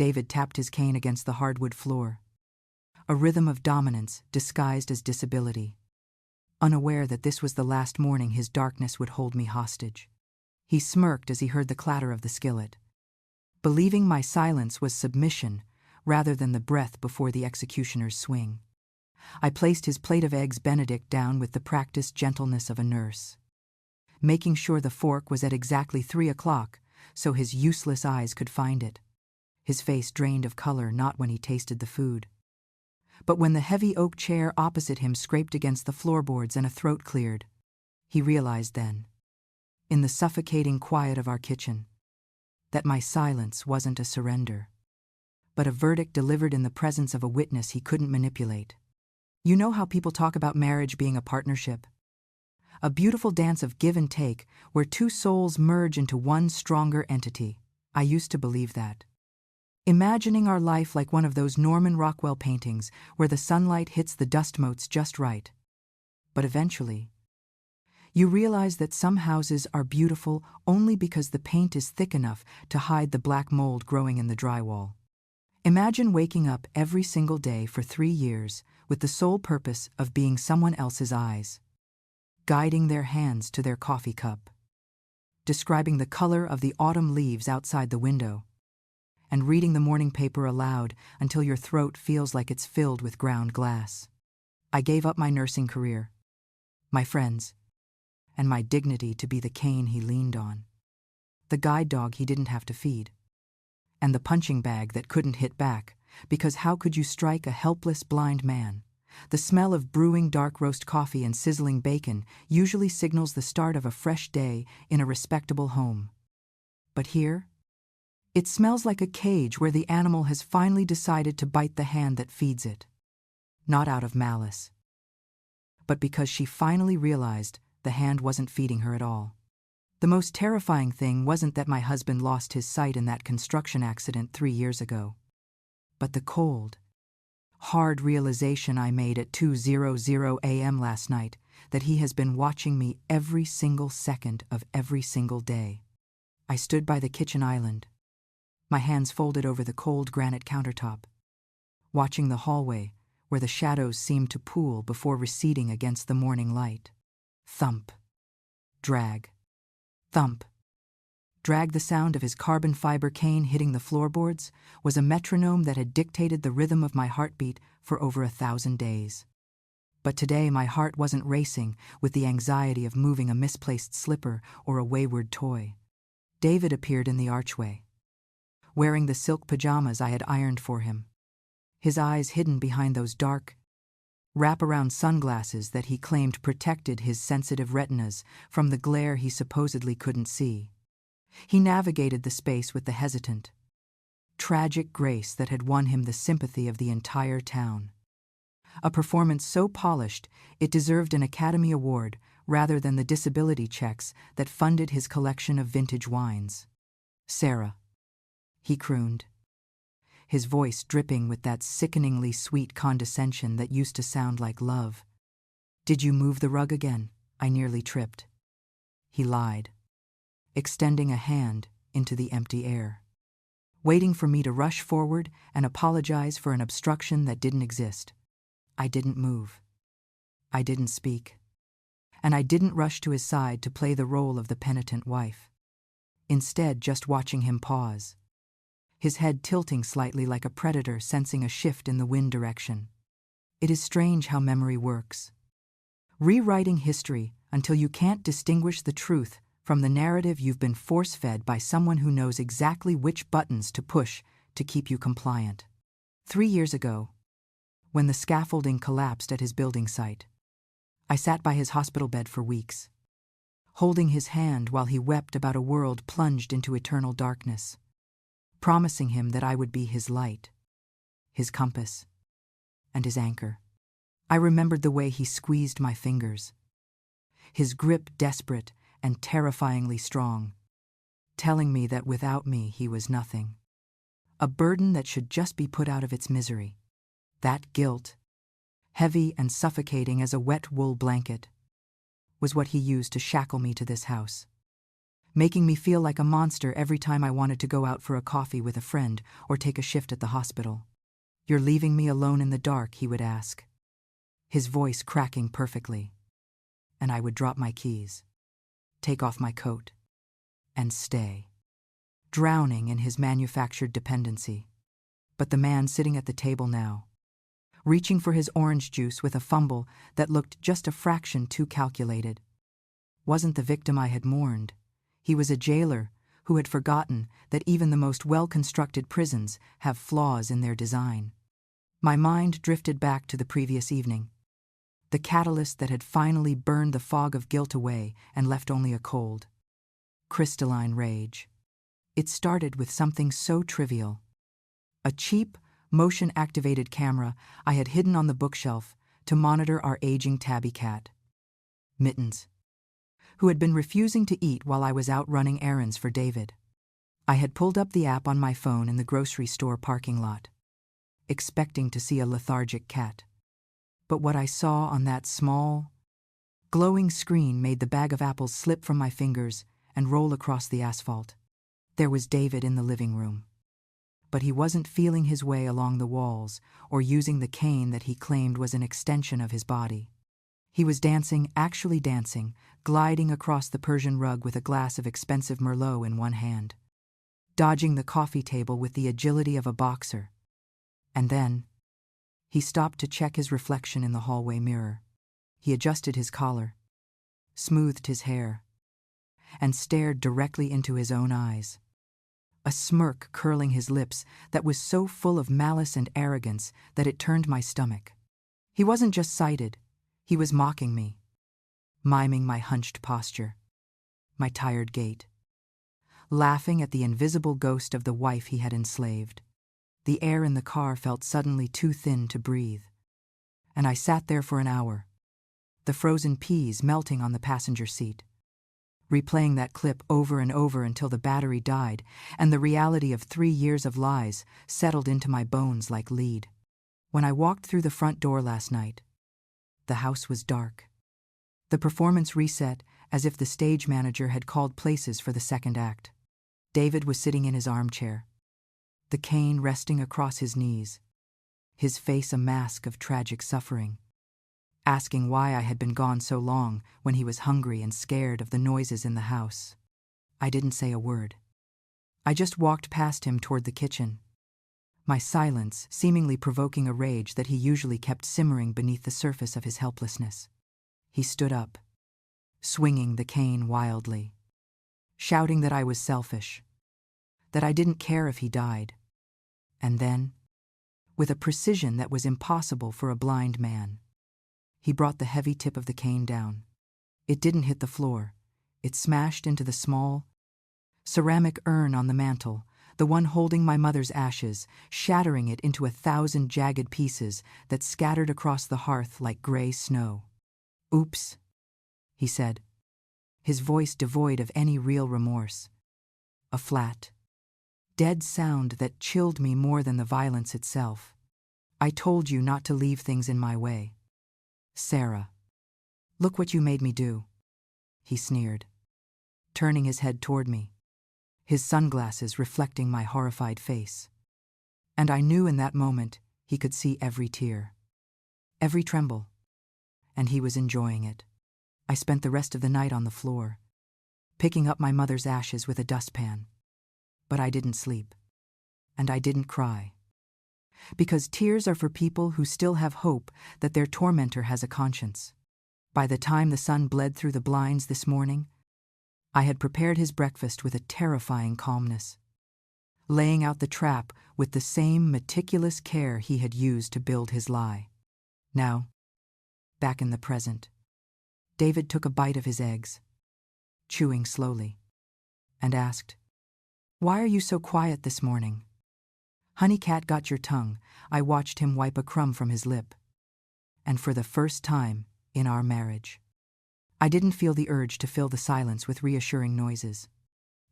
David tapped his cane against the hardwood floor. A rhythm of dominance disguised as disability. Unaware that this was the last morning his darkness would hold me hostage. He smirked as he heard the clatter of the skillet. Believing my silence was submission rather than the breath before the executioner's swing. I placed his plate of eggs Benedict down with the practiced gentleness of a nurse, making sure the fork was at exactly 3 o'clock so his useless eyes could find it. His face drained of color not when he tasted the food, but when the heavy oak chair opposite him scraped against the floorboards and a throat cleared. He realized then, in the suffocating quiet of our kitchen, that my silence wasn't a surrender, but a verdict delivered in the presence of a witness he couldn't manipulate. You know how people talk about marriage being a partnership? A beautiful dance of give and take where two souls merge into one stronger entity. I used to believe that. Imagining our life like one of those Norman Rockwell paintings where the sunlight hits the dust motes just right. But eventually, you realize that some houses are beautiful only because the paint is thick enough to hide the black mold growing in the drywall. Imagine waking up every single day for 3 years with the sole purpose of being someone else's eyes, guiding their hands to their coffee cup, describing the color of the autumn leaves outside the window, and reading the morning paper aloud until your throat feels like it's filled with ground glass. I gave up my nursing career, my friends, and my dignity to be the cane he leaned on, the guide dog he didn't have to feed, and the punching bag that couldn't hit back, because how could you strike a helpless blind man? The smell of brewing dark roast coffee and sizzling bacon usually signals the start of a fresh day in a respectable home. But here, it smells like a cage where the animal has finally decided to bite the hand that feeds it. Not out of malice, but because she finally realized the hand wasn't feeding her at all. The most terrifying thing wasn't that my husband lost his sight in that construction accident 3 years ago, but the cold, hard realization I made at 2:00 a.m. last night that he has been watching me every single second of every single day. I stood by the kitchen island, my hands folded over the cold granite countertop, watching the hallway where the shadows seemed to pool before receding against the morning light. Thump. Drag. Thump. Drag. The sound of his carbon fiber cane hitting the floorboards was a metronome that had dictated the rhythm of my heartbeat for over 1,000 days. But today my heart wasn't racing with the anxiety of moving a misplaced slipper or a wayward toy. David appeared in the archway, wearing the silk pajamas I had ironed for him, his eyes hidden behind those dark, wraparound sunglasses that he claimed protected his sensitive retinas from the glare he supposedly couldn't see. He navigated the space with the hesitant, tragic grace that had won him the sympathy of the entire town. A performance so polished it deserved an Academy Award rather than the disability checks that funded his collection of vintage wines. "Sarah," he crooned, his voice dripping with that sickeningly sweet condescension that used to sound like love. "Did you move the rug again?" I nearly tripped. He lied, extending a hand into the empty air, waiting for me to rush forward and apologize for an obstruction that didn't exist. I didn't move. I didn't speak. And I didn't rush to his side to play the role of the penitent wife. Instead, just watching him pause, his head tilting slightly like a predator sensing a shift in the wind direction. It is strange how memory works, rewriting history until you can't distinguish the truth from the narrative you've been force-fed by someone who knows exactly which buttons to push to keep you compliant. 3 years ago, when the scaffolding collapsed at his building site, I sat by his hospital bed for weeks, holding his hand while he wept about a world plunged into eternal darkness, promising him that I would be his light, his compass, and his anchor. I remembered the way he squeezed my fingers, his grip desperate and terrifyingly strong, telling me that without me he was nothing, a burden that should just be put out of its misery. That guilt, heavy and suffocating as a wet wool blanket, was what he used to shackle me to this house, making me feel like a monster every time I wanted to go out for a coffee with a friend or take a shift at the hospital. "You're leaving me alone in the dark," he would ask, his voice cracking perfectly. And I would drop my keys, take off my coat, and stay, drowning in his manufactured dependency. But the man sitting at the table now, reaching for his orange juice with a fumble that looked just a fraction too calculated, wasn't the victim I had mourned. He was a jailer who had forgotten that even the most well-constructed prisons have flaws in their design. My mind drifted back to the previous evening, the catalyst that had finally burned the fog of guilt away and left only a cold, crystalline rage. It started with something so trivial. A cheap, motion-activated camera I had hidden on the bookshelf to monitor our aging tabby cat, Mittens, who had been refusing to eat while I was out running errands for David. I had pulled up the app on my phone in the grocery store parking lot, expecting to see a lethargic cat. But what I saw on that small, glowing screen made the bag of apples slip from my fingers and roll across the asphalt. There was David in the living room. But he wasn't feeling his way along the walls or using the cane that he claimed was an extension of his body. He was dancing, actually dancing, gliding across the Persian rug with a glass of expensive Merlot in one hand, dodging the coffee table with the agility of a boxer. And then he stopped to check his reflection in the hallway mirror. He adjusted his collar, smoothed his hair, and stared directly into his own eyes, a smirk curling his lips that was so full of malice and arrogance that it turned my stomach. He wasn't just sighted, he was mocking me, miming my hunched posture, my tired gait, laughing at the invisible ghost of the wife he had enslaved. The air in the car felt suddenly too thin to breathe, and I sat there for an hour, the frozen peas melting on the passenger seat, replaying that clip over and over until the battery died and the reality of 3 years of lies settled into my bones like lead. When I walked through the front door last night, the house was dark. The performance reset as if the stage manager had called places for the second act. David was sitting in his armchair, the cane resting across his knees, his face a mask of tragic suffering, asking why I had been gone so long when he was hungry and scared of the noises in the house. I didn't say a word. I just walked past him toward the kitchen, my silence seemingly provoking a rage that he usually kept simmering beneath the surface of his helplessness. He stood up, swinging the cane wildly, shouting that I was selfish, that I didn't care if he died. And then, with a precision that was impossible for a blind man, he brought the heavy tip of the cane down. It didn't hit the floor. It smashed into the small, ceramic urn on the mantel, the one holding my mother's ashes, shattering it into 1,000 jagged pieces that scattered across the hearth like gray snow. "Oops," he said, his voice devoid of any real remorse. A flat, dead sound that chilled me more than the violence itself. "I told you not to leave things in my way. Sarah, look what you made me do," he sneered, turning his head toward me, his sunglasses reflecting my horrified face. And I knew in that moment he could see every tear, every tremble, and he was enjoying it. I spent the rest of the night on the floor, picking up my mother's ashes with a dustpan. But I didn't sleep, and I didn't cry. Because tears are for people who still have hope that their tormentor has a conscience. By the time the sun bled through the blinds this morning, I had prepared his breakfast with a terrifying calmness, laying out the trap with the same meticulous care he had used to build his lie. Now, back in the present, David took a bite of his eggs, chewing slowly, and asked, "Why are you so quiet this morning?" "Honey cat got your tongue." I watched him wipe a crumb from his lip. And for the first time in our marriage, I didn't feel the urge to fill the silence with reassuring noises.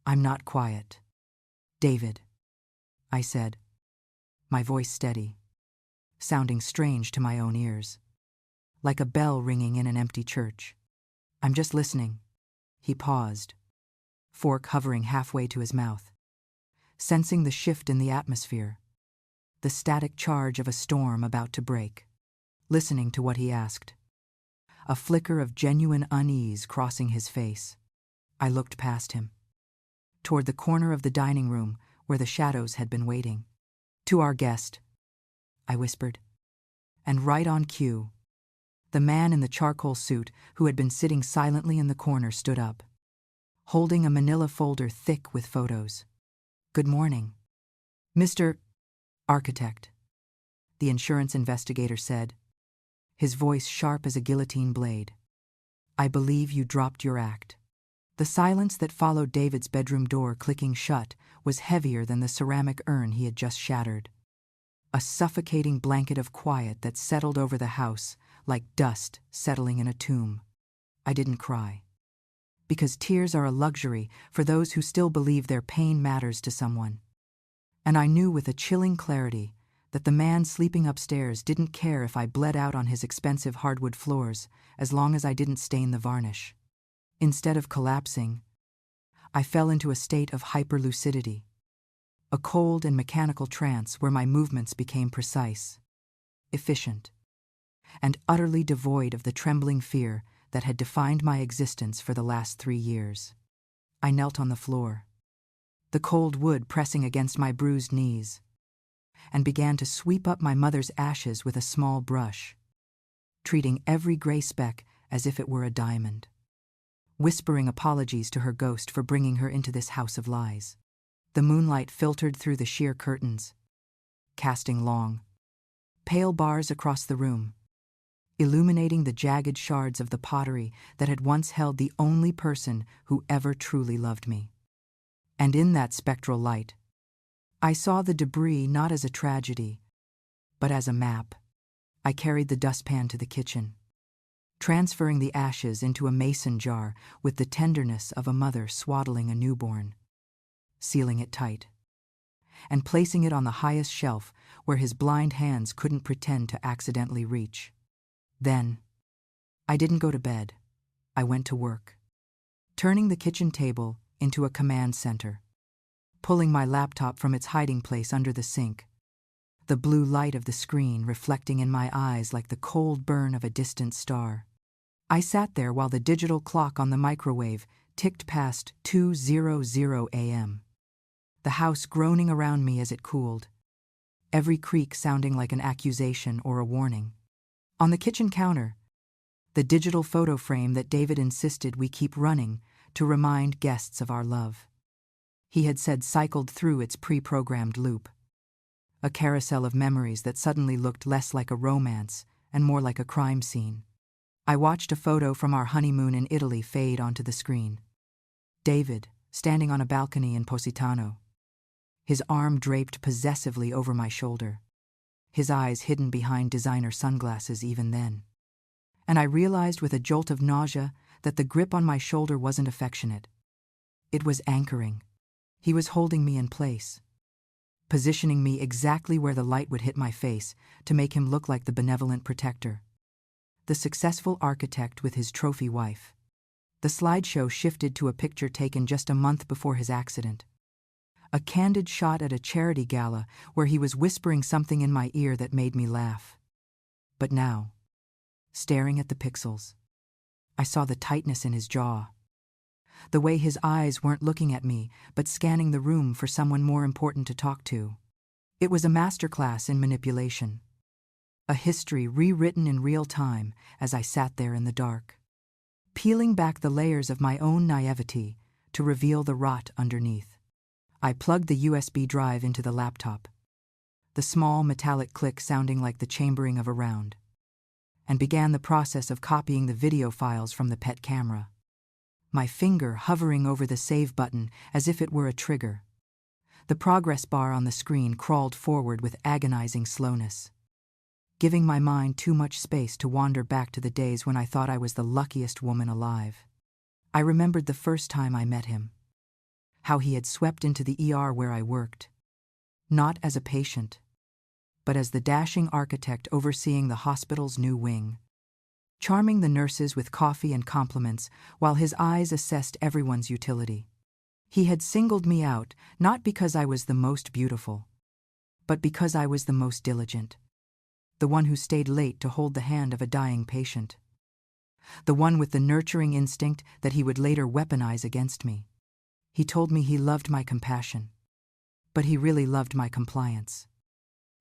"I'm not quiet, David," I said, my voice steady, sounding strange to my own ears, like a bell ringing in an empty church. "I'm just listening." He paused, fork hovering halfway to his mouth. Sensing the shift in the atmosphere, the static charge of a storm about to break. Listening to what he asked. A flicker of genuine unease crossing his face. I looked past him, toward the corner of the dining room where the shadows had been waiting. "To our guest," I whispered. And right on cue, the man in the charcoal suit who had been sitting silently in the corner stood up, holding a manila folder thick with photos. "Good morning, Mr. Architect," the insurance investigator said, his voice sharp as a guillotine blade. "I believe you dropped your act." The silence that followed David's bedroom door clicking shut was heavier than the ceramic urn he had just shattered. A suffocating blanket of quiet that settled over the house like dust settling in a tomb. I didn't cry, because tears are a luxury for those who still believe their pain matters to someone. And I knew with a chilling clarity that the man sleeping upstairs didn't care if I bled out on his expensive hardwood floors as long as I didn't stain the varnish. Instead of collapsing, I fell into a state of hyperlucidity, a cold and mechanical trance where my movements became precise, efficient, and utterly devoid of the trembling fear that had defined my existence for the last 3 years. I knelt on the floor, the cold wood pressing against my bruised knees, and began to sweep up my mother's ashes with a small brush, treating every gray speck as if it were a diamond, whispering apologies to her ghost for bringing her into this house of lies. The moonlight filtered through the sheer curtains, casting long, pale bars across the room, illuminating the jagged shards of the pottery that had once held the only person who ever truly loved me. And in that spectral light, I saw the debris not as a tragedy, but as a map. I carried the dustpan to the kitchen, transferring the ashes into a mason jar with the tenderness of a mother swaddling a newborn, sealing it tight, and placing it on the highest shelf where his blind hands couldn't pretend to accidentally reach. Then, I didn't go to bed. I went to work, turning the kitchen table into a command center, pulling my laptop from its hiding place under the sink, the blue light of the screen reflecting in my eyes like the cold burn of a distant star. I sat there while the digital clock on the microwave ticked past 2:00 a.m., the house groaning around me as it cooled, every creak sounding like an accusation or a warning. On the kitchen counter, the digital photo frame that David insisted we keep running to remind guests of our love. He had said cycled through its pre-programmed loop, a carousel of memories that suddenly looked less like a romance and more like a crime scene. I watched a photo from our honeymoon in Italy fade onto the screen. David, standing on a balcony in Positano, his arm draped possessively over my shoulder, his eyes hidden behind designer sunglasses even then. And I realized with a jolt of nausea that the grip on my shoulder wasn't affectionate. It was anchoring. He was holding me in place, positioning me exactly where the light would hit my face to make him look like the benevolent protector, the successful architect with his trophy wife. The slideshow shifted to a picture taken just a month before his accident, a candid shot at a charity gala where he was whispering something in my ear that made me laugh. But now, staring at the pixels, I saw the tightness in his jaw, the way his eyes weren't looking at me but scanning the room for someone more important to talk to. It was a masterclass in manipulation, a history rewritten in real time as I sat there in the dark, peeling back the layers of my own naivety to reveal the rot underneath. I plugged the USB drive into the laptop, the small metallic click sounding like the chambering of a round, and began the process of copying the video files from the pet camera, my finger hovering over the save button as if it were a trigger. The progress bar on the screen crawled forward with agonizing slowness, giving my mind too much space to wander back to the days when I thought I was the luckiest woman alive. I remembered the first time I met him, how he had swept into the ER where I worked, not as a patient, but as the dashing architect overseeing the hospital's new wing, charming the nurses with coffee and compliments while his eyes assessed everyone's utility. He had singled me out, not because I was the most beautiful, but because I was the most diligent. The one who stayed late to hold the hand of a dying patient. The one with the nurturing instinct that he would later weaponize against me. He told me he loved my compassion, but he really loved my compliance.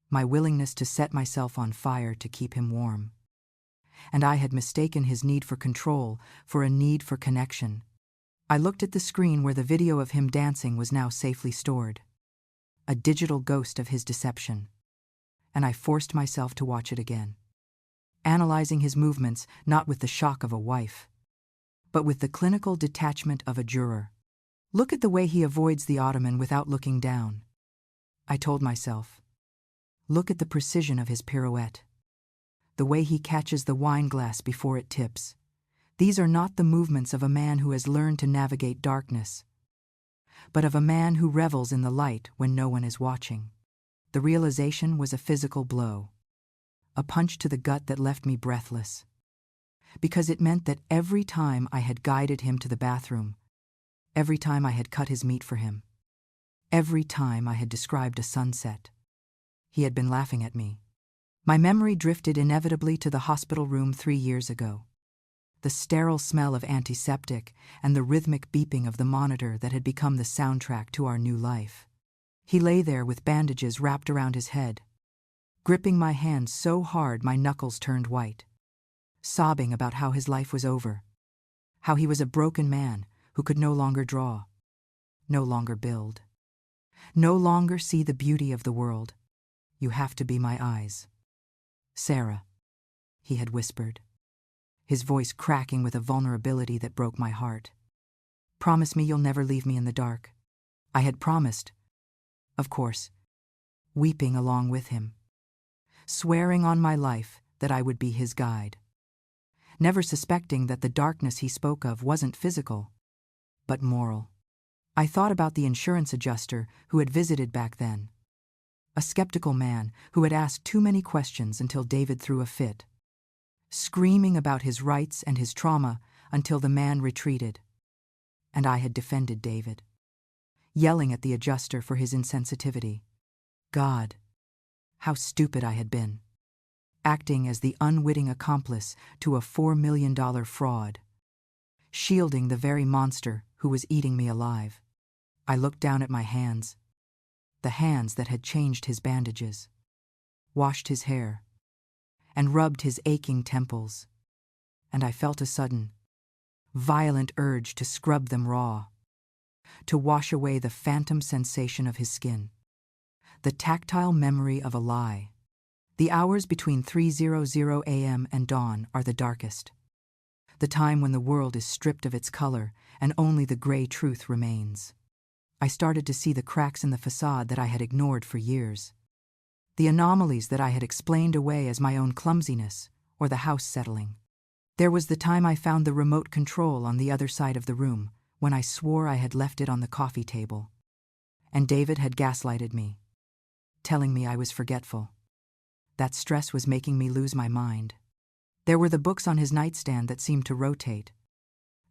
My willingness to set myself on fire to keep him warm. And I had mistaken his need for control for a need for connection. I looked at the screen where the video of him dancing was now safely stored. A digital ghost of his deception. And I forced myself to watch it again. Analyzing his movements not with the shock of a wife, but with the clinical detachment of a juror. Look at the way he avoids the ottoman without looking down. I told myself. Look at the precision of his pirouette. The way he catches the wine glass before it tips. These are not the movements of a man who has learned to navigate darkness, but of a man who revels in the light when no one is watching. The realization was a physical blow. A punch to the gut that left me breathless. Because it meant that every time I had guided him to the bathroom, every time I had cut his meat for him, every time I had described a sunset, he had been laughing at me. My memory drifted inevitably to the hospital room 3 years ago. The sterile smell of antiseptic and the rhythmic beeping of the monitor that had become the soundtrack to our new life. He lay there with bandages wrapped around his head, gripping my hand so hard my knuckles turned white, sobbing about how his life was over, how he was a broken man who could no longer draw, no longer build, no longer see the beauty of the world. You have to be my eyes. Sarah, he had whispered, his voice cracking with a vulnerability that broke my heart. Promise me you'll never leave me in the dark. I had promised, of course, weeping along with him, swearing on my life that I would be his guide, never suspecting that the darkness he spoke of wasn't physical, but moral. I thought about the insurance adjuster who had visited back then, a skeptical man who had asked too many questions until David threw a fit, screaming about his rights and his trauma until the man retreated. And I had defended David, yelling at the adjuster for his insensitivity. God, how stupid I had been, acting as the unwitting accomplice to a $4 million fraud, shielding the very monster who was eating me alive. I looked down at my hands, the hands that had changed his bandages, washed his hair, and rubbed his aching temples, and I felt a sudden, violent urge to scrub them raw, to wash away the phantom sensation of his skin, the tactile memory of a lie. The hours between 3:00 a.m. and dawn are the darkest, the time when the world is stripped of its color and only the gray truth remains. I started to see the cracks in the facade that I had ignored for years, the anomalies that I had explained away as my own clumsiness or the house settling. There was the time I found the remote control on the other side of the room, when I swore I had left it on the coffee table. And David had gaslighted me, telling me I was forgetful. That stress was making me lose my mind. There were the books on his nightstand that seemed to rotate.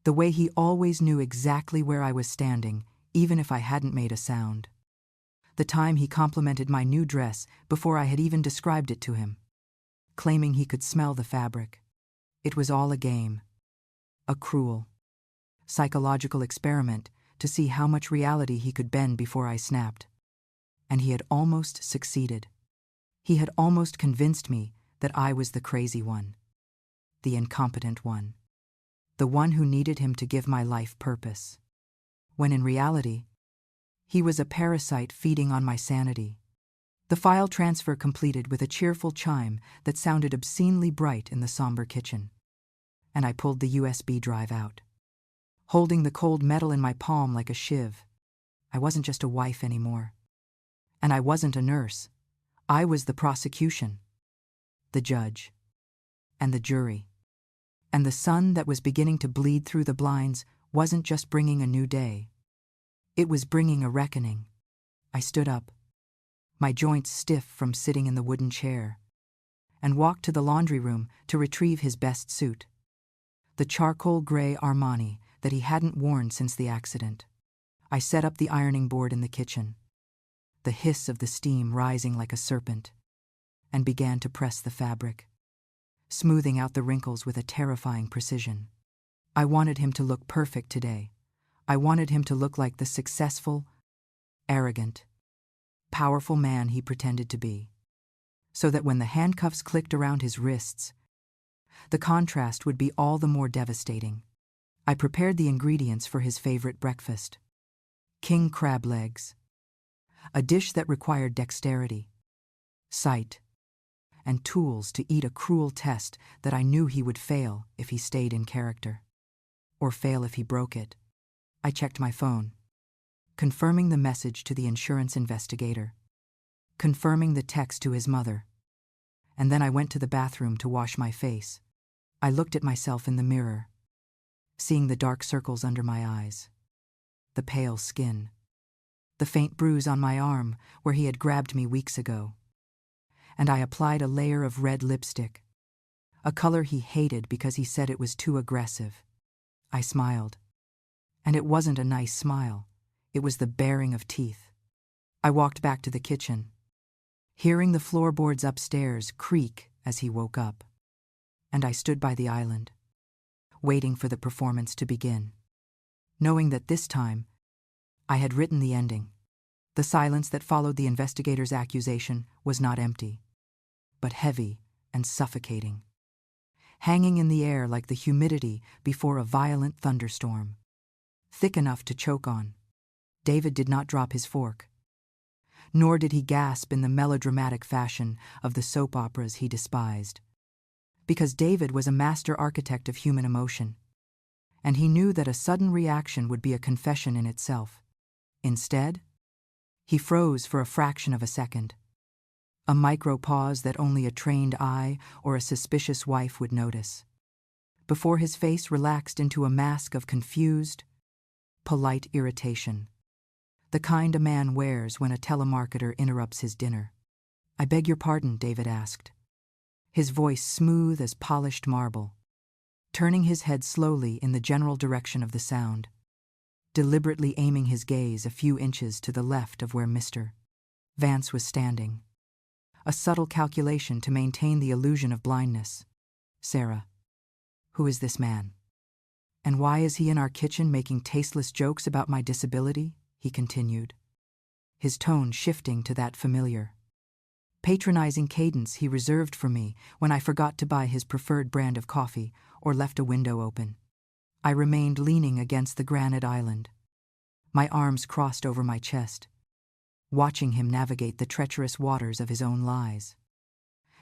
The way he always knew exactly where I was standing, even if I hadn't made a sound. The time he complimented my new dress before I had even described it to him, claiming he could smell the fabric. It was all a game, a cruel, psychological experiment to see how much reality he could bend before I snapped. And he had almost succeeded. He had almost convinced me that I was the crazy one, the incompetent one, the one who needed him to give my life purpose, when in reality, he was a parasite feeding on my sanity. The file transfer completed with a cheerful chime that sounded obscenely bright in the somber kitchen, and I pulled the USB drive out, holding the cold metal in my palm like a shiv. I wasn't just a wife anymore. And I wasn't a nurse. I was the prosecution, the judge, and the jury. And the sun that was beginning to bleed through the blinds wasn't just bringing a new day. It was bringing a reckoning. I stood up, my joints stiff from sitting in the wooden chair, and walked to the laundry room to retrieve his best suit, the charcoal gray Armani that he hadn't worn since the accident. I set up the ironing board in the kitchen, the hiss of the steam rising like a serpent, and began to press the fabric, smoothing out the wrinkles with a terrifying precision. I wanted him to look perfect today. I wanted him to look like the successful, arrogant, powerful man he pretended to be, so that when the handcuffs clicked around his wrists, the contrast would be all the more devastating. I prepared the ingredients for his favorite breakfast: king crab legs, a dish that required dexterity, sight, and tools to eat a cruel test that I knew he would fail if he stayed in character, or fail if he broke it. I checked my phone, confirming the message to the insurance investigator, confirming the text to his mother, and then I went to the bathroom to wash my face. I looked at myself in the mirror, seeing the dark circles under my eyes, the pale skin, the faint bruise on my arm where he had grabbed me weeks ago. And I applied a layer of red lipstick, a color he hated because he said it was too aggressive. I smiled. And it wasn't a nice smile. It was the baring of teeth. I walked back to the kitchen, hearing the floorboards upstairs creak as he woke up. And I stood by the island, waiting for the performance to begin, knowing that this time I had written the ending. The silence that followed the investigator's accusation was not empty, but heavy and suffocating, hanging in the air like the humidity before a violent thunderstorm, thick enough to choke on. David did not drop his fork, nor did he gasp in the melodramatic fashion of the soap operas he despised, because David was a master architect of human emotion, and he knew that a sudden reaction would be a confession in itself. Instead, he froze for a fraction of a second, a micro pause that only a trained eye or a suspicious wife would notice, before his face relaxed into a mask of confused, polite irritation, the kind a man wears when a telemarketer interrupts his dinner. "I beg your pardon," David asked, his voice smooth as polished marble, turning his head slowly in the general direction of the sound, deliberately aiming his gaze a few inches to the left of where Mr. Vance was standing. A subtle calculation to maintain the illusion of blindness. "Sarah, who is this man? And why is he in our kitchen making tasteless jokes about my disability?" he continued, his tone shifting to that familiar, patronizing cadence he reserved for me when I forgot to buy his preferred brand of coffee or left a window open. I remained leaning against the granite island, my arms crossed over my chest, watching him navigate the treacherous waters of his own lies,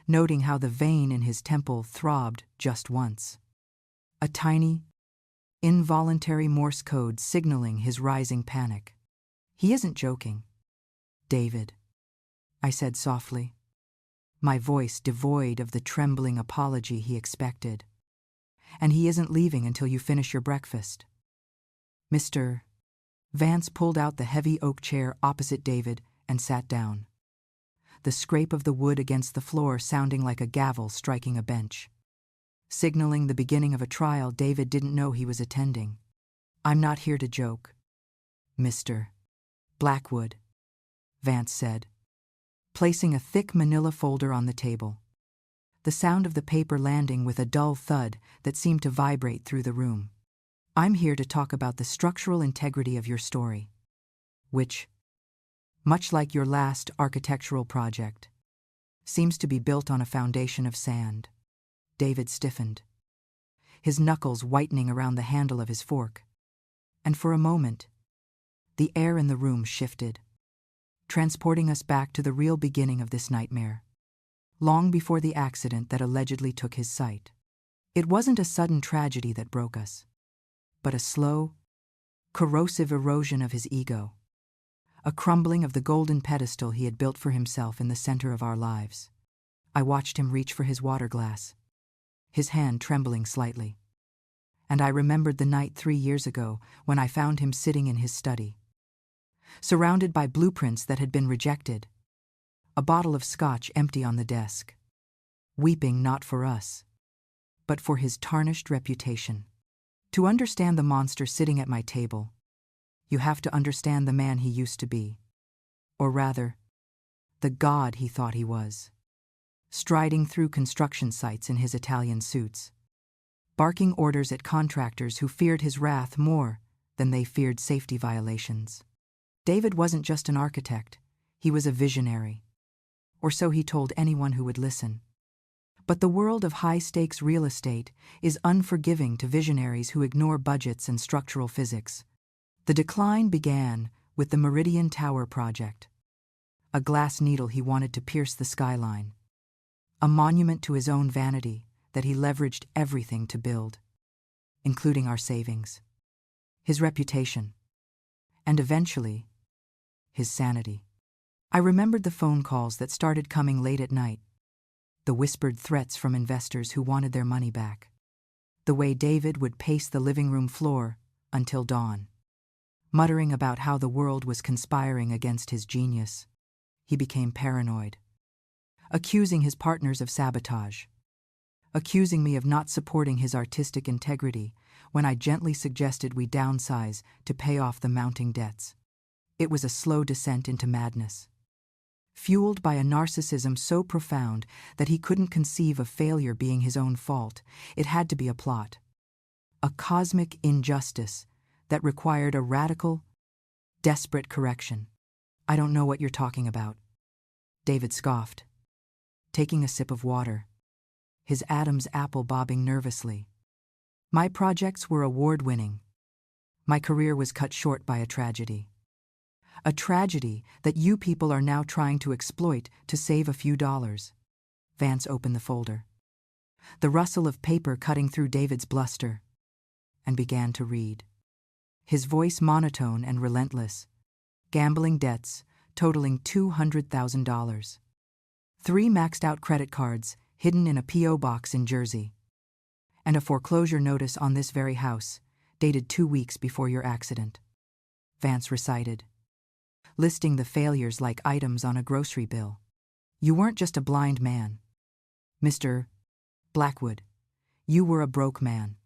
noting how the vein in his temple throbbed just once, a tiny, involuntary Morse code signaling his rising panic. "He isn't joking, David," I said softly, my voice devoid of the trembling apology he expected. "And he isn't leaving until you finish your breakfast." Mr. Vance pulled out the heavy oak chair opposite David and sat down, the scrape of the wood against the floor sounding like a gavel striking a bench, signaling the beginning of a trial David didn't know he was attending. "I'm not here to joke, Mr. Blackwood," Vance said, placing a thick manila folder on the table, the sound of the paper landing with a dull thud that seemed to vibrate through the room. "I'm here to talk about the structural integrity of your story, which, much like your last architectural project, seems to be built on a foundation of sand." David stiffened, his knuckles whitening around the handle of his fork, and for a moment, the air in the room shifted, transporting us back to the real beginning of this nightmare, long before the accident that allegedly took his sight. It wasn't a sudden tragedy that broke us, but a slow, corrosive erosion of his ego, a crumbling of the golden pedestal he had built for himself in the center of our lives. I watched him reach for his water glass, his hand trembling slightly, and I remembered the night 3 years ago when I found him sitting in his study, surrounded by blueprints that had been rejected, a bottle of scotch empty on the desk, weeping not for us, but for his tarnished reputation. To understand the monster sitting at my table, You have to understand the man he used to be. Or rather, the god he thought he was. Striding through construction sites in his Italian suits. Barking orders at contractors who feared his wrath more than they feared safety violations. David wasn't just an architect, he was a visionary. Or so he told anyone who would listen. But the world of high-stakes real estate is unforgiving to visionaries who ignore budgets and structural physics. The decline began with the Meridian Tower project. A glass needle he wanted to pierce the skyline. A monument to his own vanity that he leveraged everything to build, including our savings, his reputation, and eventually, his sanity. I remembered the phone calls that started coming late at night, the whispered threats from investors who wanted their money back, the way David would pace the living room floor until dawn, muttering about how the world was conspiring against his genius. He became paranoid, accusing his partners of sabotage, accusing me of not supporting his artistic integrity when I gently suggested we downsize to pay off the mounting debts. It was a slow descent into madness, fueled by a narcissism so profound that he couldn't conceive of failure being his own fault. It had to be a plot, a cosmic injustice that required a radical, desperate correction. I don't know what you're talking about, David scoffed, taking a sip of water, his Adam's apple bobbing nervously. My projects were award-winning. My career was cut short by a tragedy. A tragedy that you people are now trying to exploit to save a few dollars. Vance opened the folder, the rustle of paper cutting through David's bluster, and began to read. His voice monotone and relentless. Gambling debts totaling $200,000. 3 maxed-out credit cards hidden in a P.O. box in Jersey. And a foreclosure notice on this very house, dated 2 weeks before your accident. Vance recited, listing the failures like items on a grocery bill. You weren't just a blind man, Mr. Blackwood. You were a broke man.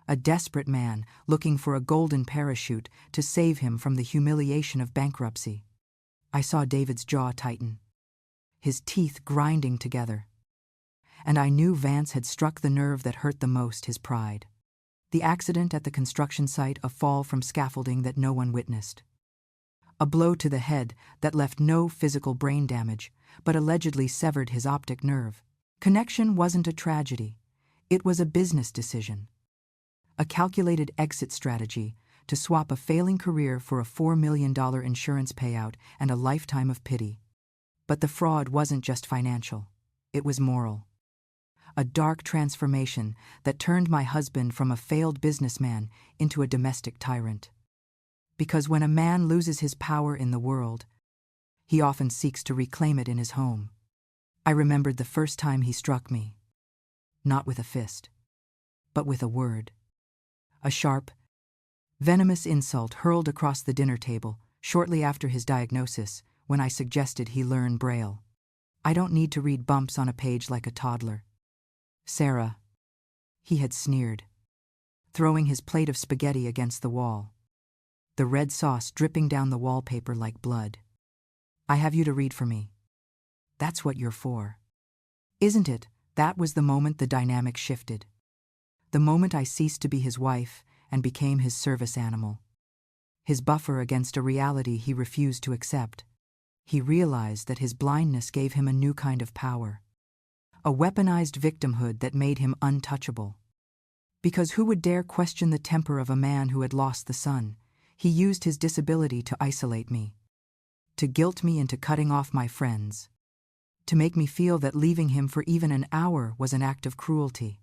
A desperate man looking for a golden parachute to save him from the humiliation of bankruptcy. I saw David's jaw tighten, his teeth grinding together. And I knew Vance had struck the nerve that hurt the most, his pride. The accident at the construction site, a fall from scaffolding that no one witnessed. A blow to the head that left no physical brain damage, but allegedly severed his optic nerve. Connection wasn't a tragedy. It was a business decision. A calculated exit strategy to swap a failing career for a $4 million insurance payout and a lifetime of pity. But the fraud wasn't just financial. It was moral. A dark transformation that turned my husband from a failed businessman into a domestic tyrant. Because when a man loses his power in the world, he often seeks to reclaim it in his home. I remembered the first time he struck me. Not with a fist, but with a word. A sharp, venomous insult hurled across the dinner table shortly after his diagnosis when I suggested he learn Braille. I don't need to read bumps on a page like a toddler. Sarah, he had sneered, throwing his plate of spaghetti against the wall, the red sauce dripping down the wallpaper like blood. I have you to read for me. That's what you're for. Isn't it? That was the moment the dynamic shifted. The moment I ceased to be his wife and became his service animal. His buffer against a reality he refused to accept. He realized that his blindness gave him a new kind of power. A weaponized victimhood that made him untouchable. Because who would dare question the temper of a man who had lost the sun? He used his disability to isolate me. To guilt me into cutting off my friends. To make me feel that leaving him for even an hour was an act of cruelty.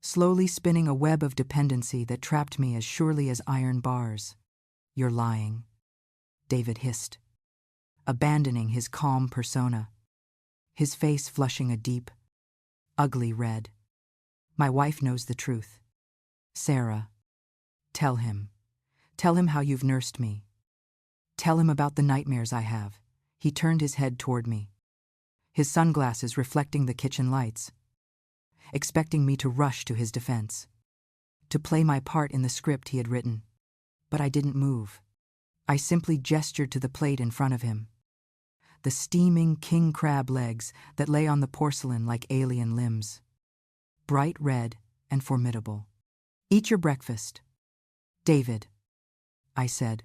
Slowly spinning a web of dependency that trapped me as surely as iron bars. You're lying, David hissed, abandoning his calm persona, his face flushing a deep, ugly red. My wife knows the truth. Sarah, tell him. Tell him how you've nursed me. Tell him about the nightmares I have. He turned his head toward me, his sunglasses reflecting the kitchen lights, expecting me to rush to his defense, to play my part in the script he had written. But I didn't move. I simply gestured to the plate in front of him. The steaming king crab legs that lay on the porcelain like alien limbs. Bright red and formidable. "Eat your breakfast." "David," I said,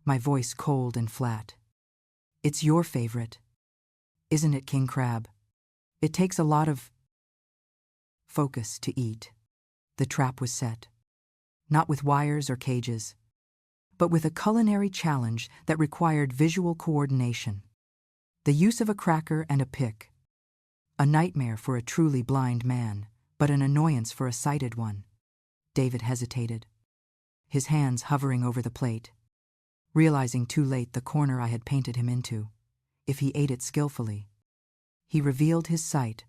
my voice cold and flat. "It's your favorite, isn't it, king crab? It takes a lot of focus to eat." The trap was set. Not with wires or cages, but with a culinary challenge that required visual coordination. The use of a cracker and a pick. A nightmare for a truly blind man, but an annoyance for a sighted one. David hesitated, his hands hovering over the plate, realizing too late the corner I had painted him into. If he ate it skillfully, he revealed his sight.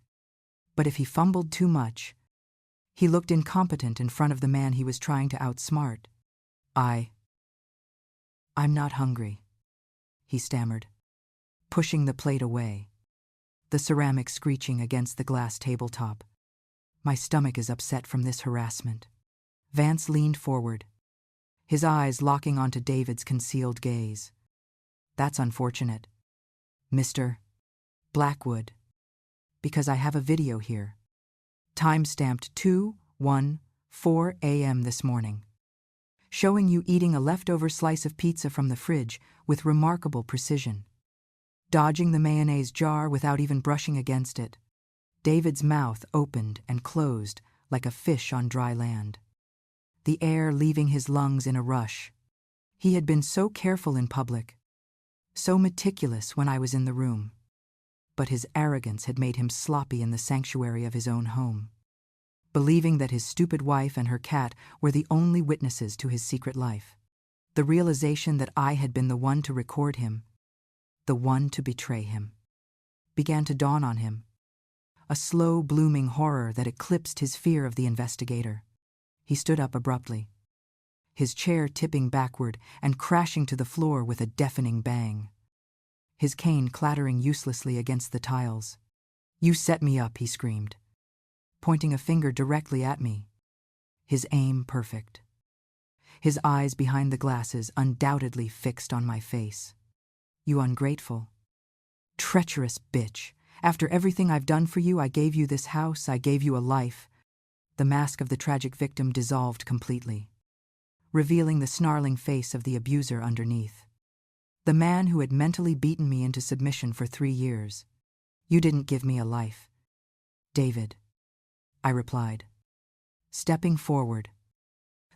But if he fumbled too much, he looked incompetent in front of the man he was trying to outsmart. I'm not hungry," he stammered, pushing the plate away, the ceramic screeching against the glass tabletop. "My stomach is upset from this harassment." Vance leaned forward, his eyes locking onto David's concealed gaze. "That's unfortunate, Mr. Blackwood, because I have a video here. Time-stamped 2:14 a.m. this morning. Showing you eating a leftover slice of pizza from the fridge with remarkable precision. Dodging the mayonnaise jar without even brushing against it." David's mouth opened and closed like a fish on dry land, the air leaving his lungs in a rush. He had been so careful in public, so meticulous when I was in the room. But his arrogance had made him sloppy in the sanctuary of his own home, believing that his stupid wife and her cat were the only witnesses to his secret life. The realization that I had been the one to record him, the one to betray him, began to dawn on him. A slow blooming horror that eclipsed his fear of the investigator. He stood up abruptly, his chair tipping backward and crashing to the floor with a deafening bang, his cane clattering uselessly against the tiles. "You set me up," he screamed, pointing a finger directly at me, his aim perfect, his eyes behind the glasses undoubtedly fixed on my face. "You ungrateful, treacherous bitch. After everything I've done for you, I gave you this house, I gave you a life." The mask of the tragic victim dissolved completely, revealing the snarling face of the abuser underneath. The man who had mentally beaten me into submission for 3 years. "You didn't give me a life, David," I replied, stepping forward,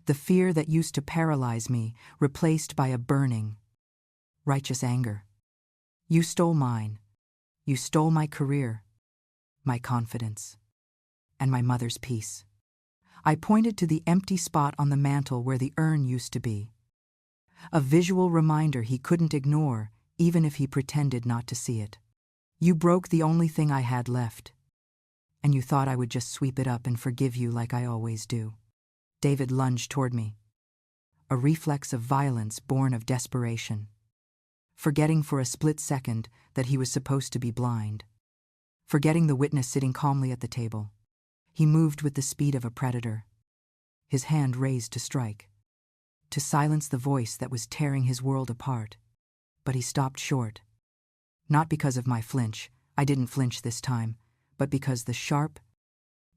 the fear that used to paralyze me replaced by a burning, righteous anger. "You stole mine. You stole my career, my confidence, and my mother's peace." I pointed to the empty spot on the mantel where the urn used to be, a visual reminder he couldn't ignore even if he pretended not to see it. "You broke the only thing I had left, and you thought I would just sweep it up and forgive you like I always do." David lunged toward me, a reflex of violence born of desperation, forgetting for a split second that he was supposed to be blind, forgetting the witness sitting calmly at the table. He moved with the speed of a predator, his hand raised to strike, to silence the voice that was tearing his world apart. But he stopped short. Not because of my flinch, I didn't flinch this time, but because the sharp,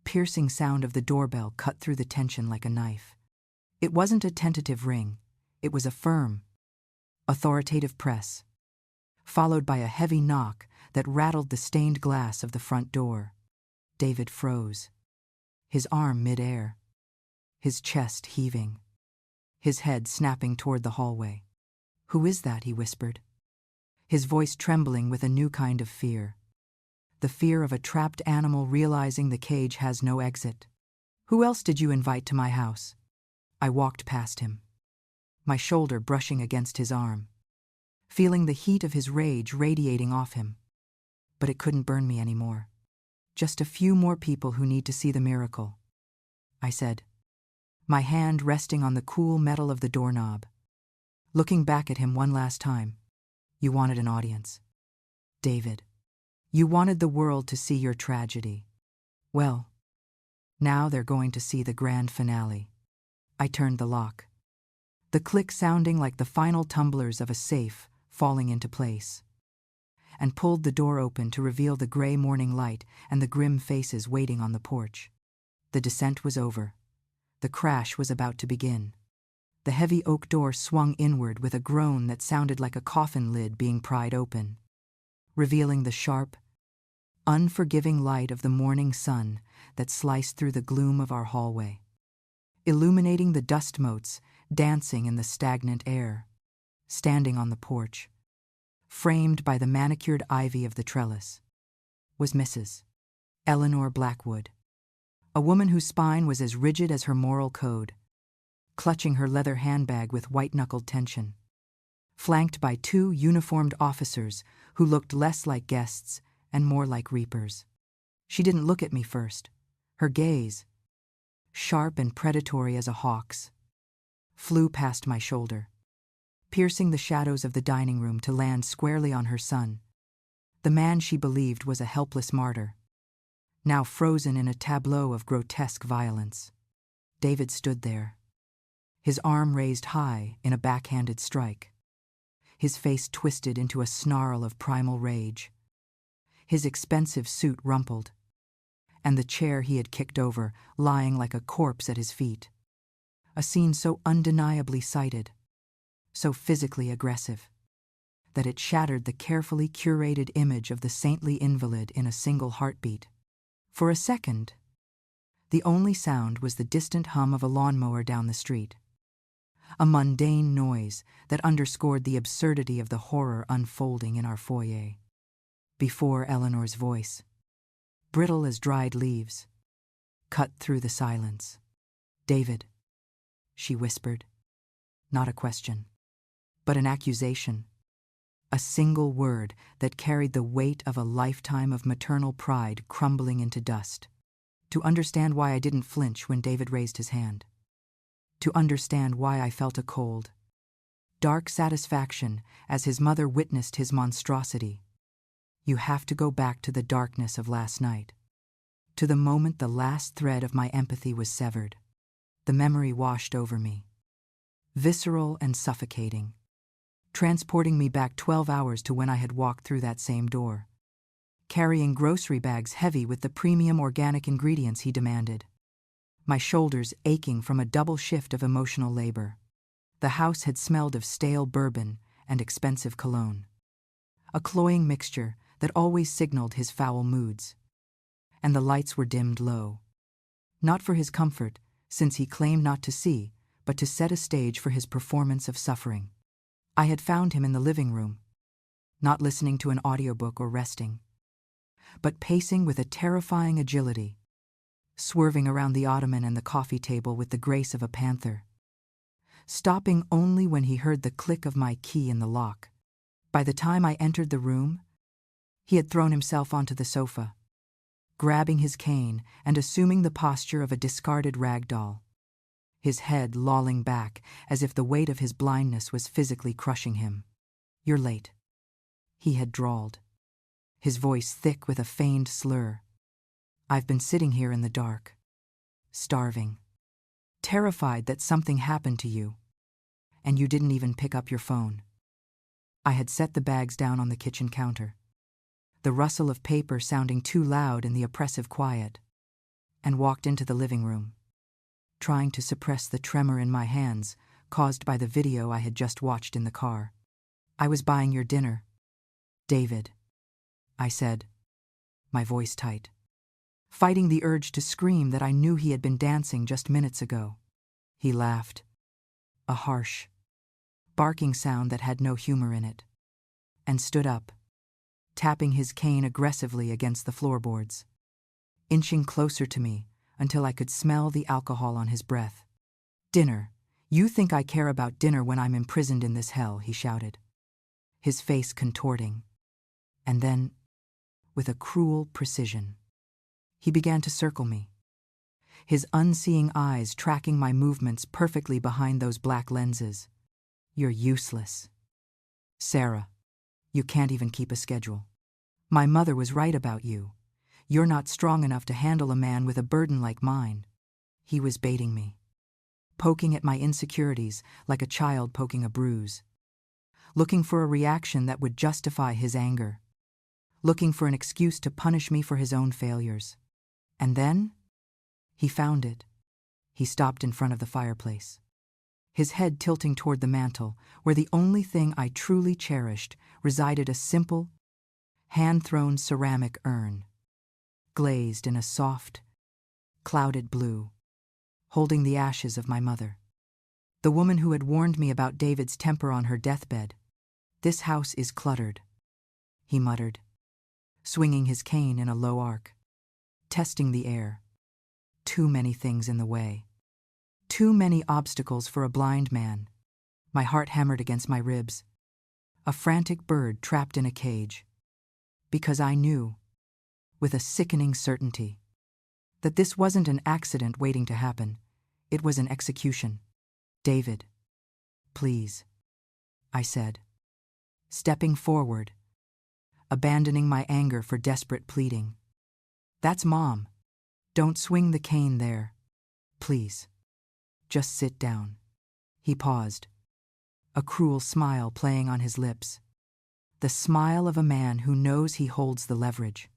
piercing sound of the doorbell cut through the tension like a knife. It wasn't a tentative ring, it was a firm, authoritative press, followed by a heavy knock that rattled the stained glass of the front door. David froze, his arm mid-air, his chest heaving, his head snapping toward the hallway. "Who is that?" he whispered, his voice trembling with a new kind of fear, the fear of a trapped animal realizing the cage has no exit. "Who else did you invite to my house?" I walked past him, my shoulder brushing against his arm, feeling the heat of his rage radiating off him. But it couldn't burn me anymore. "Just a few more people who need to see the miracle," I said, my hand resting on the cool metal of the doorknob, looking back at him one last time. "You wanted an audience, David. You wanted the world to see your tragedy. Well, now they're going to see the grand finale." I turned the lock, the click sounding like the final tumblers of a safe falling into place, and pulled the door open to reveal the gray morning light and the grim faces waiting on the porch. The descent was over. The crash was about to begin. The heavy oak door swung inward with a groan that sounded like a coffin lid being pried open, revealing the sharp, unforgiving light of the morning sun that sliced through the gloom of our hallway, illuminating the dust motes dancing in the stagnant air. Standing on the porch, framed by the manicured ivy of the trellis, was Mrs. Eleanor Blackwood, a woman whose spine was as rigid as her moral code, clutching her leather handbag with white-knuckled tension, flanked by two uniformed officers who looked less like guests and more like reapers. She didn't look at me first. Her gaze, sharp and predatory as a hawk's, flew past my shoulder, piercing the shadows of the dining room to land squarely on her son, the man she believed was a helpless martyr, now frozen in a tableau of grotesque violence. David stood there, his arm raised high in a backhanded strike, his face twisted into a snarl of primal rage, his expensive suit rumpled, and the chair he had kicked over lying like a corpse at his feet. A scene so undeniably sighted, so physically aggressive, that it shattered the carefully curated image of the saintly invalid in a single heartbeat. For a second, the only sound was the distant hum of a lawnmower down the street, a mundane noise that underscored the absurdity of the horror unfolding in our foyer. Before Eleanor's voice, brittle as dried leaves, cut through the silence. "David," she whispered. Not a question, but an accusation. A single word that carried the weight of a lifetime of maternal pride crumbling into dust. To understand why I didn't flinch when David raised his hand. To understand why I felt a cold, dark satisfaction as his mother witnessed his monstrosity. You have to go back to the darkness of last night, to the moment the last thread of my empathy was severed. The memory washed over me, visceral and suffocating, transporting me back 12 hours to when I had walked through that same door, carrying grocery bags heavy with the premium organic ingredients he demanded, my shoulders aching from a double shift of emotional labor. The house had smelled of stale bourbon and expensive cologne, a cloying mixture that always signaled his foul moods, and the lights were dimmed low, not for his comfort, since he claimed not to see, but to set a stage for his performance of suffering. I had found him in the living room, not listening to an audiobook or resting, but pacing with a terrifying agility, swerving around the ottoman and the coffee table with the grace of a panther, stopping only when he heard the click of my key in the lock. By the time I entered the room, he had thrown himself onto the sofa, grabbing his cane and assuming the posture of a discarded rag doll, his head lolling back as if the weight of his blindness was physically crushing him. "You're late," he had drawled, his voice thick with a feigned slur. "I've been sitting here in the dark, starving, terrified that something happened to you, and you didn't even pick up your phone." I had set the bags down on the kitchen counter, the rustle of paper sounding too loud in the oppressive quiet, and walked into the living room, trying to suppress the tremor in my hands caused by the video I had just watched in the car. "I was buying your dinner, David," I said, my voice tight, fighting the urge to scream that I knew he had been dancing just minutes ago. He laughed, a harsh, barking sound that had no humor in it, and stood up, tapping his cane aggressively against the floorboards, inching closer to me until I could smell the alcohol on his breath. "Dinner? You think I care about dinner when I'm imprisoned in this hell," he shouted, his face contorting. And then, with a cruel precision, he began to circle me, his unseeing eyes tracking my movements perfectly behind those black lenses. "You're useless, Sarah. You can't even keep a schedule. My mother was right about you. You're not strong enough to handle a man with a burden like mine." He was baiting me, poking at my insecurities like a child poking a bruise, looking for a reaction that would justify his anger, looking for an excuse to punish me for his own failures. And then, he found it. He stopped in front of the fireplace, his head tilting toward the mantel, where the only thing I truly cherished resided: a simple, hand-thrown ceramic urn, glazed in a soft, clouded blue, holding the ashes of my mother, the woman who had warned me about David's temper on her deathbed. "This house is cluttered," he muttered, swinging his cane in a low arc, testing the air. "Too many things in the way. Too many obstacles for a blind man." My heart hammered against my ribs, a frantic bird trapped in a cage, because I knew, with a sickening certainty, that this wasn't an accident waiting to happen. It was an execution. "David, please," I said, stepping forward, abandoning my anger for desperate pleading. "That's Mom. Don't swing the cane there. Please. Just sit down." He paused, a cruel smile playing on his lips, the smile of a man who knows he holds the leverage.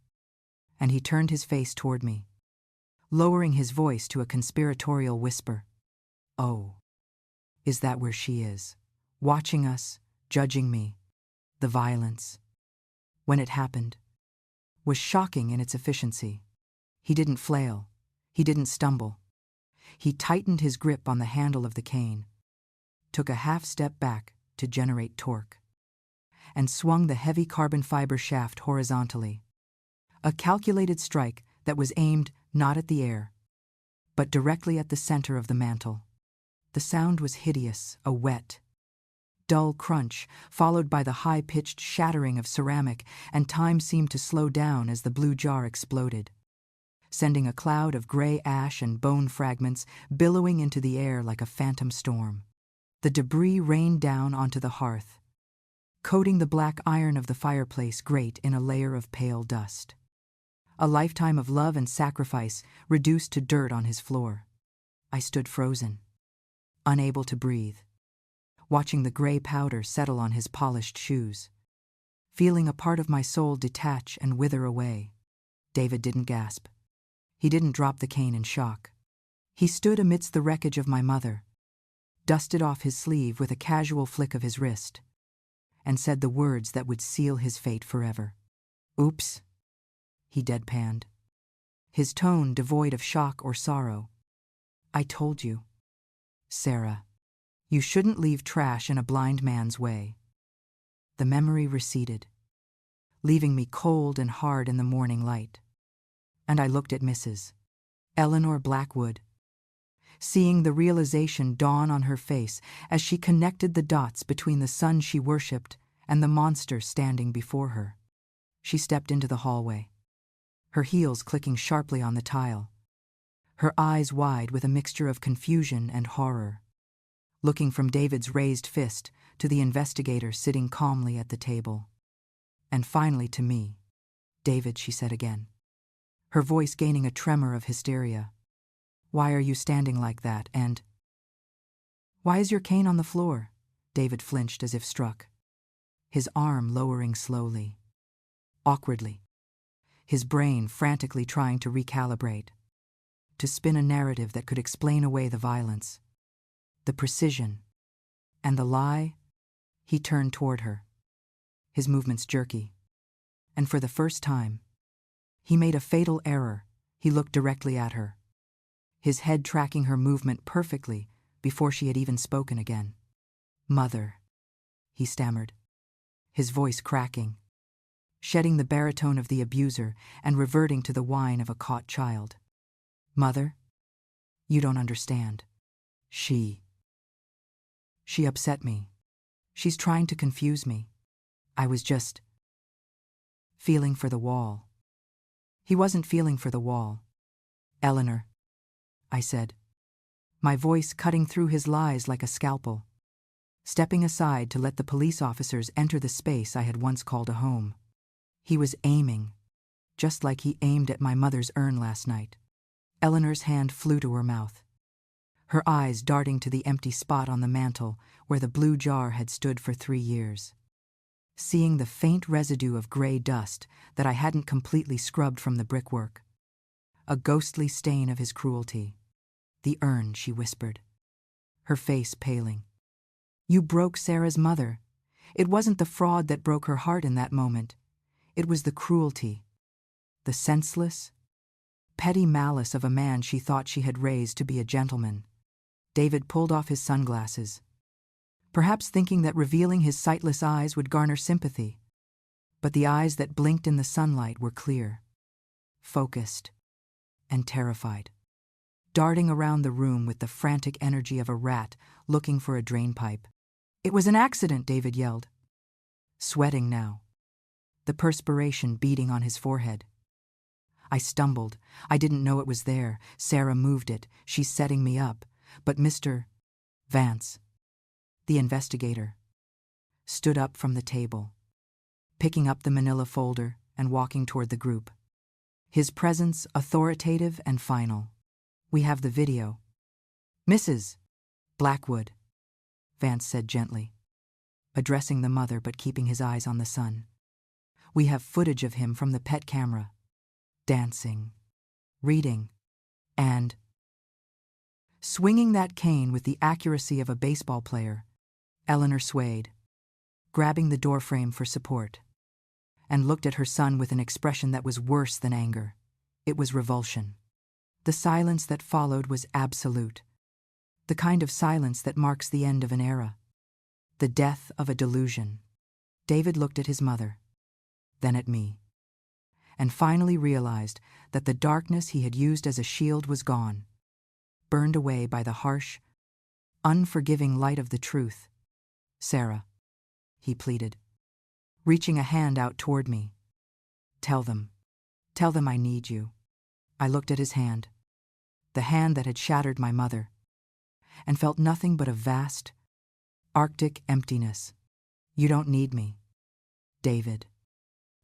And he turned his face toward me, lowering his voice to a conspiratorial whisper. "Oh, is that where she is? Watching us, judging me." The violence, when it happened, was shocking in its efficiency. He didn't flail. He didn't stumble. He tightened his grip on the handle of the cane, took a half step back to generate torque, and swung the heavy carbon fiber shaft horizontally. A calculated strike that was aimed not at the air, but directly at the center of the mantel. The sound was hideous, a wet, dull crunch, followed by the high-pitched shattering of ceramic, and time seemed to slow down as the blue jar exploded, sending a cloud of gray ash and bone fragments billowing into the air like a phantom storm. The debris rained down onto the hearth, coating the black iron of the fireplace grate in a layer of pale dust. A lifetime of love and sacrifice reduced to dirt on his floor. I stood frozen, unable to breathe, watching the gray powder settle on his polished shoes, feeling a part of my soul detach and wither away. David didn't gasp. He didn't drop the cane in shock. He stood amidst the wreckage of my mother, dusted off his sleeve with a casual flick of his wrist, and said the words that would seal his fate forever. "Oops," he deadpanned, his tone devoid of shock or sorrow. "I told you, Sarah, you shouldn't leave trash in a blind man's way." The memory receded, leaving me cold and hard in the morning light. And I looked at Mrs. Eleanor Blackwood, seeing the realization dawn on her face as she connected the dots between the son she worshipped and the monster standing before her. She stepped into the hallway, her heels clicking sharply on the tile, her eyes wide with a mixture of confusion and horror, looking from David's raised fist to the investigator sitting calmly at the table. And finally to me. "David," she said again, her voice gaining a tremor of hysteria. "Why are you standing like that, and why is your cane on the floor?" David flinched as if struck, his arm lowering slowly, awkwardly, his brain frantically trying to recalibrate, to spin a narrative that could explain away the violence, the precision, and the lie. He turned toward her, his movements jerky, and for the first time, he made a fatal error. He looked directly at her, his head tracking her movement perfectly before she had even spoken again. "Mother," he stammered, his voice cracking, shedding the baritone of the abuser and reverting to the whine of a caught child. "Mother, you don't understand. She upset me. She's trying to confuse me. I was just feeling for the wall." He wasn't feeling for the wall. "Eleanor," I said, my voice cutting through his lies like a scalpel, stepping aside to let the police officers enter the space I had once called a home. He was aiming, just like he aimed at my mother's urn last night. Eleanor's hand flew to her mouth, her eyes darting to the empty spot on the mantel where the blue jar had stood for 3 years. Seeing the faint residue of gray dust that I hadn't completely scrubbed from the brickwork. A ghostly stain of his cruelty. "The urn," she whispered, her face paling. "You broke Sarah's mother. It wasn't the fraud that broke her heart in that moment. It was the cruelty. The senseless, petty malice of a man she thought she had raised to be a gentleman." David pulled off his sunglasses, perhaps thinking that revealing his sightless eyes would garner sympathy. But the eyes that blinked in the sunlight were clear, focused, and terrified, darting around the room with the frantic energy of a rat looking for a drainpipe. "It was an accident," David yelled, sweating now, the perspiration beading on his forehead. I stumbled. I didn't know it was there. Sarah moved it. She's setting me up. But Mr. Vance, the investigator, stood up from the table, picking up the manila folder and walking toward the group. His presence authoritative and final. "We have the video." "Mrs. Blackwood," Vance said gently, addressing the mother but keeping his eyes on the son. "We have footage of him from the pet camera, dancing, reading, and swinging that cane with the accuracy of a baseball player." Eleanor swayed, grabbing the doorframe for support, and looked at her son with an expression that was worse than anger. It was revulsion. The silence that followed was absolute, the kind of silence that marks the end of an era, the death of a delusion. David looked at his mother, then at me, and finally realized that the darkness he had used as a shield was gone, burned away by the harsh, unforgiving light of the truth. "Sarah," he pleaded, reaching a hand out toward me. Tell them I need you." I looked at his hand, the hand that had shattered my mother, and felt nothing but a vast, arctic emptiness. "You don't need me, David,"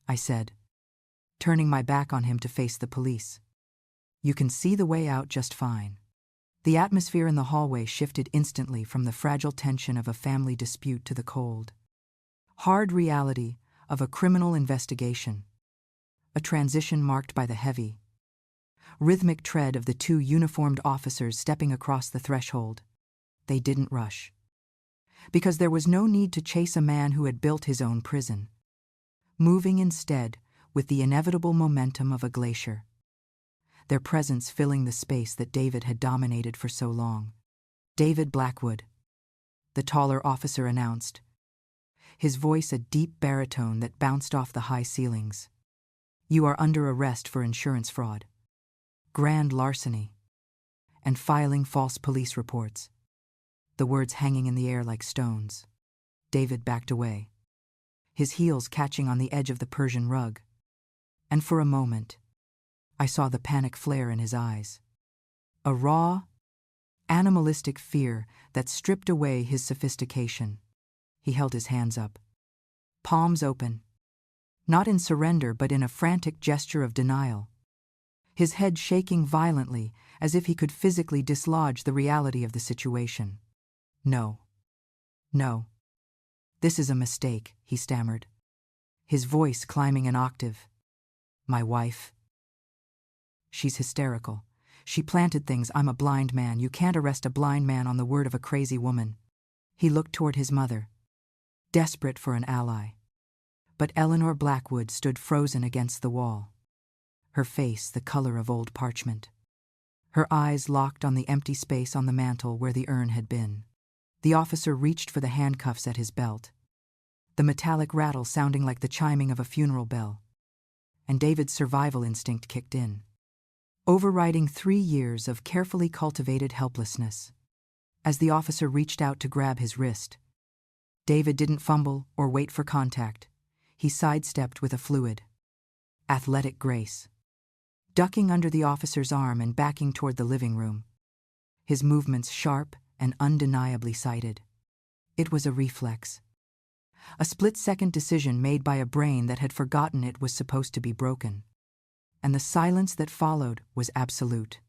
I said, turning my back on him to face the police. "You can see the way out just fine." The atmosphere in the hallway shifted instantly from the fragile tension of a family dispute to the cold, hard reality of a criminal investigation, a transition marked by the heavy, rhythmic tread of the 2 uniformed officers stepping across the threshold. They didn't rush, because there was no need to chase a man who had built his own prison, moving instead with the inevitable momentum of a glacier, their presence filling the space that David had dominated for so long. "David Blackwood," the taller officer announced, his voice a deep baritone that bounced off the high ceilings. "You are under arrest for insurance fraud, grand larceny, and filing false police reports." The words hanging in the air like stones. David backed away, his heels catching on the edge of the Persian rug. And for a moment, I saw the panic flare in his eyes. A raw, animalistic fear that stripped away his sophistication. He held his hands up, palms open, not in surrender but in a frantic gesture of denial, his head shaking violently as if he could physically dislodge the reality of the situation. No. This is a mistake," he stammered, his voice climbing an octave. "My wife. She's hysterical. She planted things. I'm a blind man. You can't arrest a blind man on the word of a crazy woman." He looked toward his mother, desperate for an ally. But Eleanor Blackwood stood frozen against the wall, her face the color of old parchment, her eyes locked on the empty space on the mantel where the urn had been. The officer reached for the handcuffs at his belt, the metallic rattle sounding like the chiming of a funeral bell. And David's survival instinct kicked in, overriding 3 years of carefully cultivated helplessness. As the officer reached out to grab his wrist, David didn't fumble or wait for contact. He sidestepped with a fluid, athletic grace, ducking under the officer's arm and backing toward the living room, his movements sharp and undeniably sighted. It was a reflex, a split-second decision made by a brain that had forgotten it was supposed to be broken. And the silence that followed was absolute.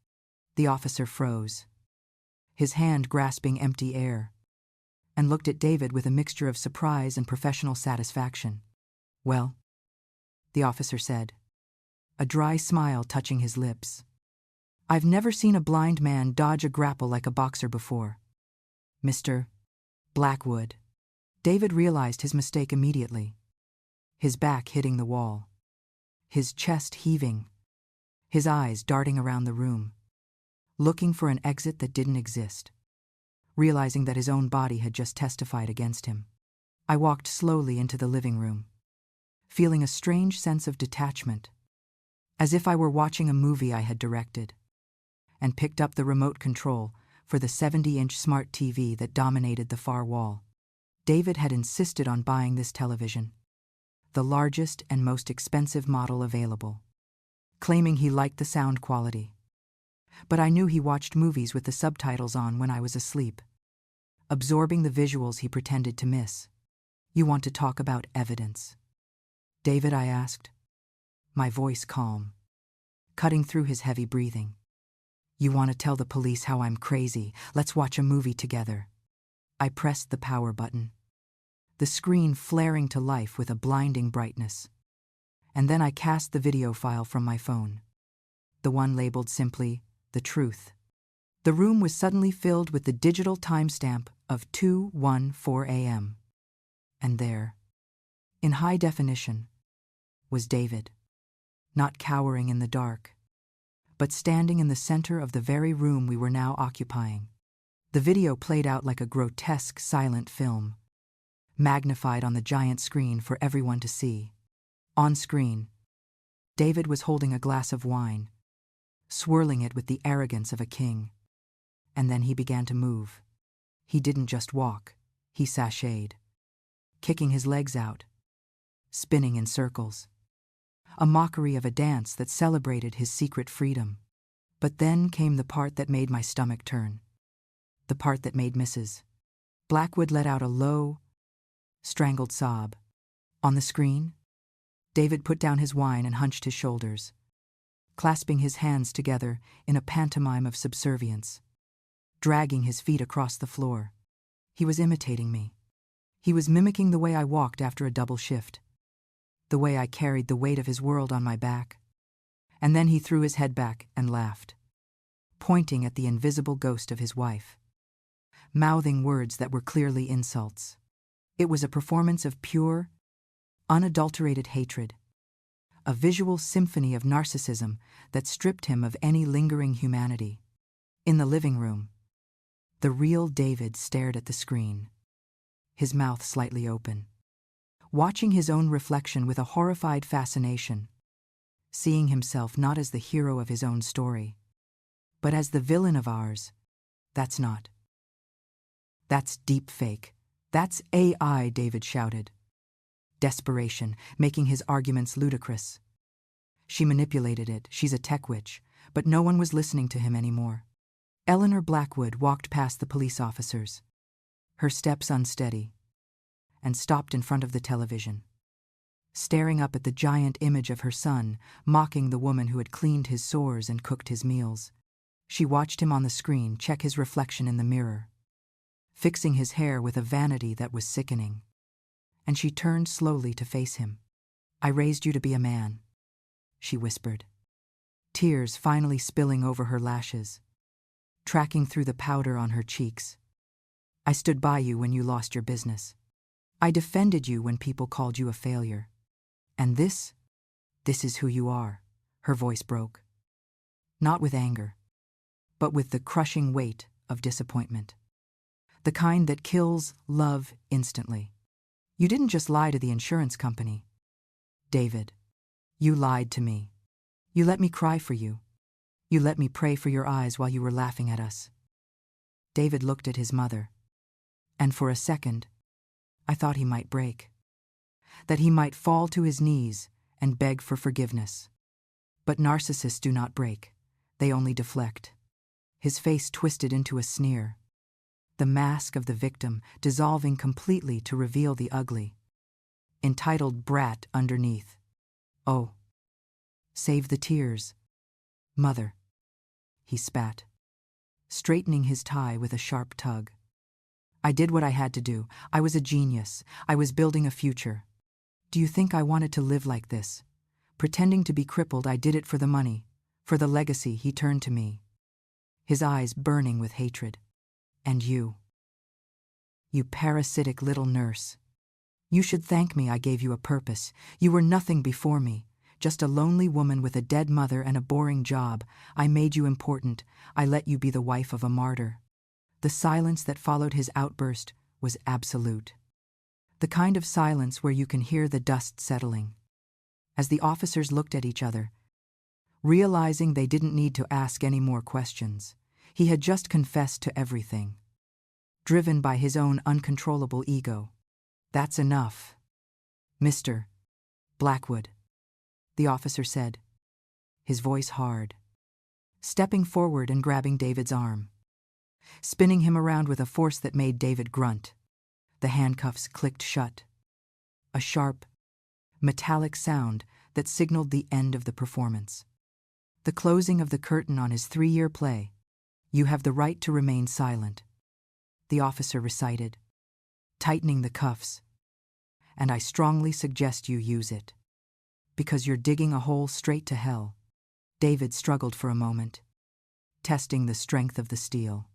The officer froze, his hand grasping empty air, and looked at David with a mixture of surprise and professional satisfaction. "Well?" the officer said, a dry smile touching his lips. "I've never seen a blind man dodge a grapple like a boxer before. Mr. Blackwood." David realized his mistake immediately, his back hitting the wall, his chest heaving, his eyes darting around the room, looking for an exit that didn't exist, realizing that his own body had just testified against him. I walked slowly into the living room, feeling a strange sense of detachment, as if I were watching a movie I had directed, and picked up the remote control for the 70-inch smart TV that dominated the far wall. David had insisted on buying this television, the largest and most expensive model available, claiming he liked the sound quality. But I knew he watched movies with the subtitles on when I was asleep, absorbing the visuals he pretended to miss. "You want to talk about evidence?" "David," I asked, my voice calm, cutting through his heavy breathing. "You want to tell the police how I'm crazy? Let's watch a movie together." I pressed the power button, the screen flaring to life with a blinding brightness. And then I cast the video file from my phone, the one labeled simply, "The Truth." The room was suddenly filled with the digital timestamp of 2:14 a.m. And there, in high definition, was David, not cowering in the dark, but standing in the center of the very room we were now occupying. The video played out like a grotesque silent film, magnified on the giant screen for everyone to see. On screen, David was holding a glass of wine, swirling it with the arrogance of a king. And then he began to move. He didn't just walk, he sashayed, kicking his legs out, spinning in circles, a mockery of a dance that celebrated his secret freedom. But then came the part that made my stomach turn, the part that made Mrs. Blackwood let out a low, strangled sob. On the screen, David put down his wine and hunched his shoulders, clasping his hands together in a pantomime of subservience, dragging his feet across the floor. He was imitating me. He was mimicking the way I walked after a double shift, the way I carried the weight of his world on my back. And then he threw his head back and laughed, pointing at the invisible ghost of his wife, mouthing words that were clearly insults. It was a performance of pure, unadulterated hatred, a visual symphony of narcissism that stripped him of any lingering humanity. In the living room, the real David stared at the screen, his mouth slightly open, watching his own reflection with a horrified fascination, seeing himself not as the hero of his own story, but as the villain of ours. "That's not. That's deep fake. That's AI," David shouted, desperation making his arguments ludicrous. "She manipulated it, she's a tech witch," but no one was listening to him anymore. Eleanor Blackwood walked past the police officers, her steps unsteady, and stopped in front of the television, staring up at the giant image of her son, mocking the woman who had cleaned his sores and cooked his meals. She watched him on the screen check his reflection in the mirror, fixing his hair with a vanity that was sickening. And she turned slowly to face him. "I raised you to be a man," she whispered, tears finally spilling over her lashes, tracking through the powder on her cheeks. "I stood by you when you lost your business. I defended you when people called you a failure. And this is who you are." Her voice broke, not with anger, but with the crushing weight of disappointment, the kind that kills love instantly. "You didn't just lie to the insurance company, David. You lied to me. You let me cry for you. You let me pray for your eyes while you were laughing at us." David looked at his mother, and for a second, I thought he might break, that he might fall to his knees and beg for forgiveness. But narcissists do not break, they only deflect. His face twisted into a sneer, the mask of the victim dissolving completely to reveal the ugly, entitled brat underneath. "Oh, save the tears, mother," he spat, straightening his tie with a sharp tug. I did what I had to do. I was a genius. I was building a future. Do you think I wanted to live like this? Pretending to be crippled, I did it for the money, for the legacy. He turned to me, his eyes burning with hatred. And you parasitic little nurse. You should thank me. I gave you a purpose. You were nothing before me, just a lonely woman with a dead mother and a boring job. I made you important. I let you be the wife of a martyr. The silence that followed his outburst was absolute. The kind of silence where you can hear the dust settling. As the officers looked at each other, realizing they didn't need to ask any more questions, he had just confessed to everything, driven by his own uncontrollable ego. That's enough. Mr. Blackwood, the officer said, his voice hard, stepping forward and grabbing David's arm, spinning him around with a force that made David grunt. The handcuffs clicked shut, a sharp, metallic sound that signaled the end of the performance. The closing of the curtain on his 3-year play. You have the right to remain silent, the officer recited, tightening the cuffs. And I strongly suggest you use it, because you're digging a hole straight to hell. David struggled for a moment, testing the strength of the steel.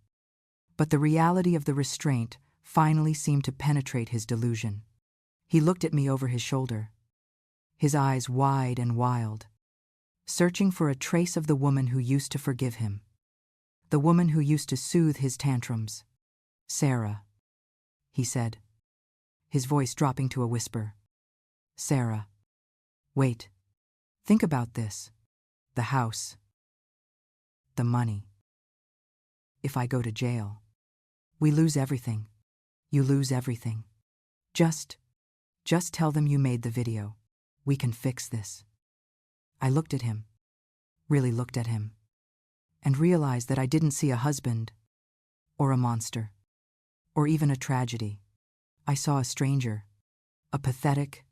But the reality of the restraint finally seemed to penetrate his delusion. He looked at me over his shoulder, his eyes wide and wild, searching for a trace of the woman who used to forgive him, the woman who used to soothe his tantrums. Sarah, he said, his voice dropping to a whisper. Sarah. Wait. Think about this. The house. The money. If I go to jail, we lose everything. You lose everything. Just tell them you made the video. We can fix this. I looked at him, really looked at him, and realized that I didn't see a husband, or a monster, or even a tragedy. I saw a stranger, a pathetic,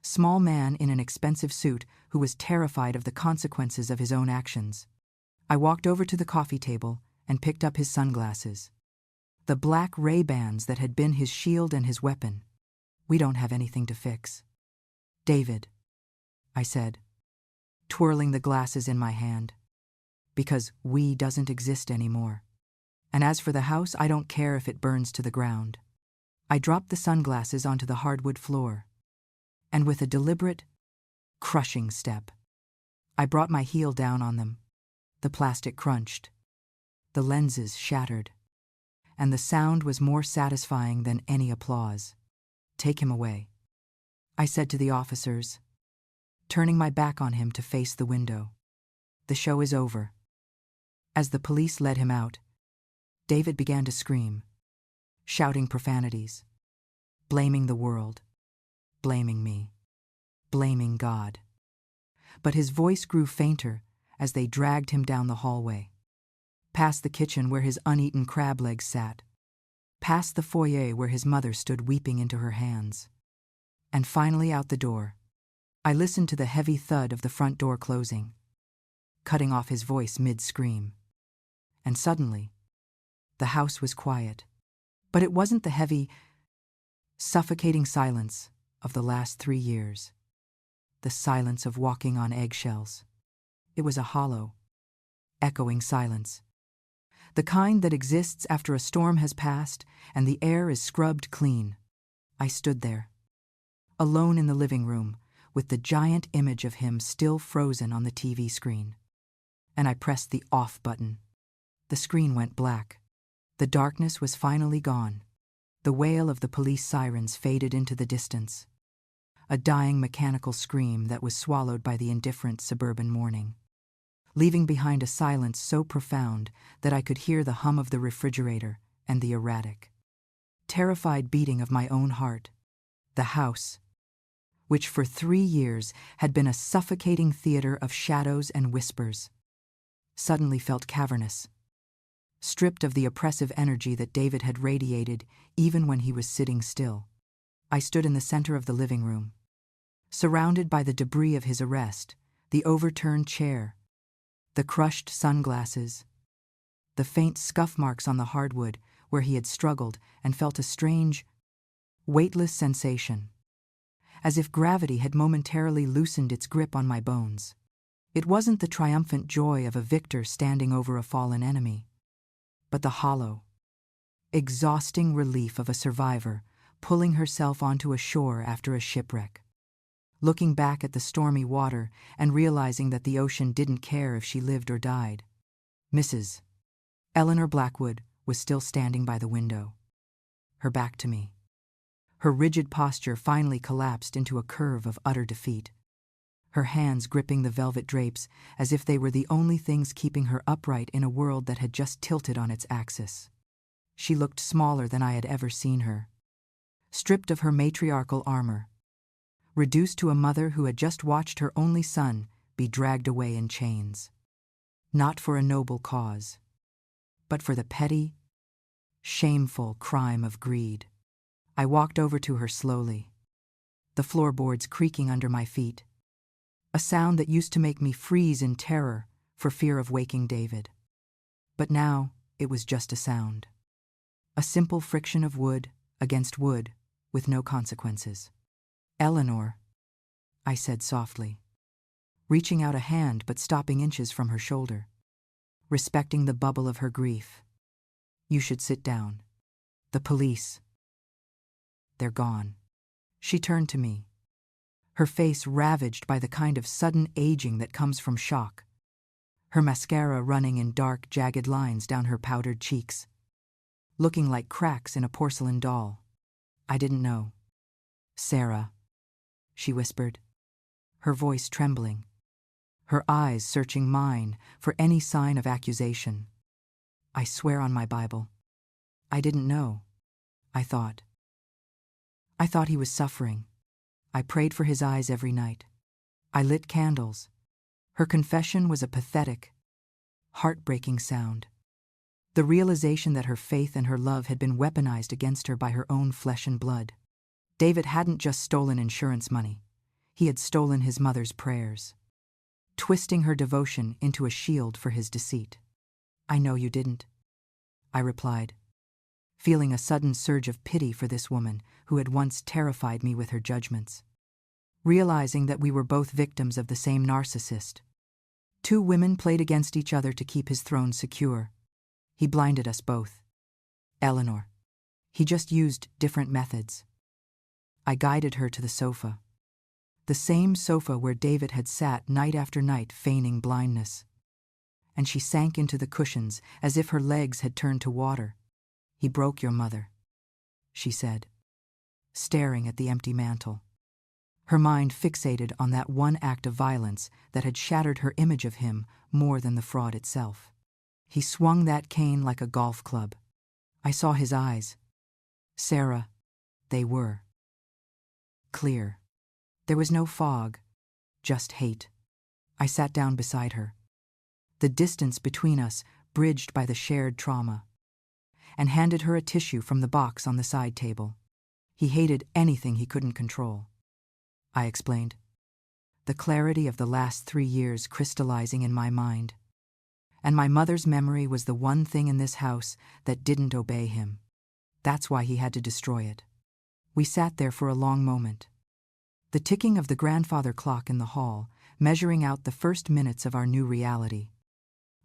small man in an expensive suit who was terrified of the consequences of his own actions. I walked over to the coffee table and picked up his sunglasses, the black Ray-Bans that had been his shield and his weapon. We don't have anything to fix. David, I said, twirling the glasses in my hand, because we doesn't exist anymore. And as for the house, I don't care if it burns to the ground. I dropped the sunglasses onto the hardwood floor, and with a deliberate, crushing step, I brought my heel down on them. The plastic crunched, the lenses shattered, and the sound was more satisfying than any applause. Take him away, I said to the officers, turning my back on him to face the window. The show is over. As the police led him out, David began to scream, shouting profanities, blaming the world, blaming me, blaming God. But his voice grew fainter as they dragged him down the hallway, past the kitchen where his uneaten crab legs sat, past the foyer where his mother stood weeping into her hands, and finally out the door. I listened to the heavy thud of the front door closing, cutting off his voice mid-scream. And suddenly, the house was quiet. But it wasn't the heavy, suffocating silence of the last 3 years, the silence of walking on eggshells. It was a hollow, echoing silence, the kind that exists after a storm has passed and the air is scrubbed clean. I stood there, alone in the living room, with the giant image of him still frozen on the TV screen. And I pressed the off button. The screen went black. The darkness was finally gone. The wail of the police sirens faded into the distance, a dying mechanical scream that was swallowed by the indifferent suburban morning, leaving behind a silence so profound that I could hear the hum of the refrigerator and the erratic, terrified beating of my own heart. The house, which for 3 years had been a suffocating theater of shadows and whispers, suddenly felt cavernous, stripped of the oppressive energy that David had radiated even when he was sitting still. I stood in the center of the living room, surrounded by the debris of his arrest, the overturned chair, the crushed sunglasses, the faint scuff marks on the hardwood where he had struggled, and felt a strange, weightless sensation, as if gravity had momentarily loosened its grip on my bones. It wasn't the triumphant joy of a victor standing over a fallen enemy, but the hollow, exhausting relief of a survivor pulling herself onto a shore after a shipwreck, looking back at the stormy water and realizing that the ocean didn't care if she lived or died. Mrs. Eleanor Blackwood was still standing by the window, her back to me. Her rigid posture finally collapsed into a curve of utter defeat, her hands gripping the velvet drapes as if they were the only things keeping her upright in a world that had just tilted on its axis. She looked smaller than I had ever seen her, stripped of her matriarchal armor, reduced to a mother who had just watched her only son be dragged away in chains. Not for a noble cause, but for the petty, shameful crime of greed. I walked over to her slowly, the floorboards creaking under my feet, a sound that used to make me freeze in terror for fear of waking David. But now it was just a sound, a simple friction of wood against wood with no consequences. "Eleanor," I said softly, reaching out a hand but stopping inches from her shoulder, respecting the bubble of her grief. "You should sit down. The police, they're gone." She turned to me, her face ravaged by the kind of sudden aging that comes from shock, her mascara running in dark, jagged lines down her powdered cheeks, looking like cracks in a porcelain doll. "I didn't know." "Sarah," she whispered, her voice trembling, her eyes searching mine for any sign of accusation. "I swear on my Bible, I didn't know. I thought he was suffering. I prayed for his eyes every night. I lit candles." Her confession was a pathetic, heartbreaking sound. The realization that her faith and her love had been weaponized against her by her own flesh and blood. David hadn't just stolen insurance money. He had stolen his mother's prayers, twisting her devotion into a shield for his deceit. "I know you didn't," I replied, feeling a sudden surge of pity for this woman who had once terrified me with her judgments. Realizing that we were both victims of the same narcissist. Two women played against each other to keep his throne secure. He blinded us both. "Eleanor, he just used different methods." I guided her to the sofa, the same sofa where David had sat night after night feigning blindness. And she sank into the cushions as if her legs had turned to water. "He broke your mother," she said, staring at the empty mantel, her mind fixated on that one act of violence that had shattered her image of him more than the fraud itself. "He swung that cane like a golf club. I saw his eyes. Sarah, they were clear. There was no fog, just hate." I sat down beside her, the distance between us bridged by the shared trauma, and handed her a tissue from the box on the side table. "He hated anything he couldn't control," I explained, the clarity of the last 3 years crystallizing in my mind. And my mother's memory was the one thing in this house that didn't obey him. That's why he had to destroy it. We sat there for a long moment, the ticking of the grandfather clock in the hall measuring out the first minutes of our new reality,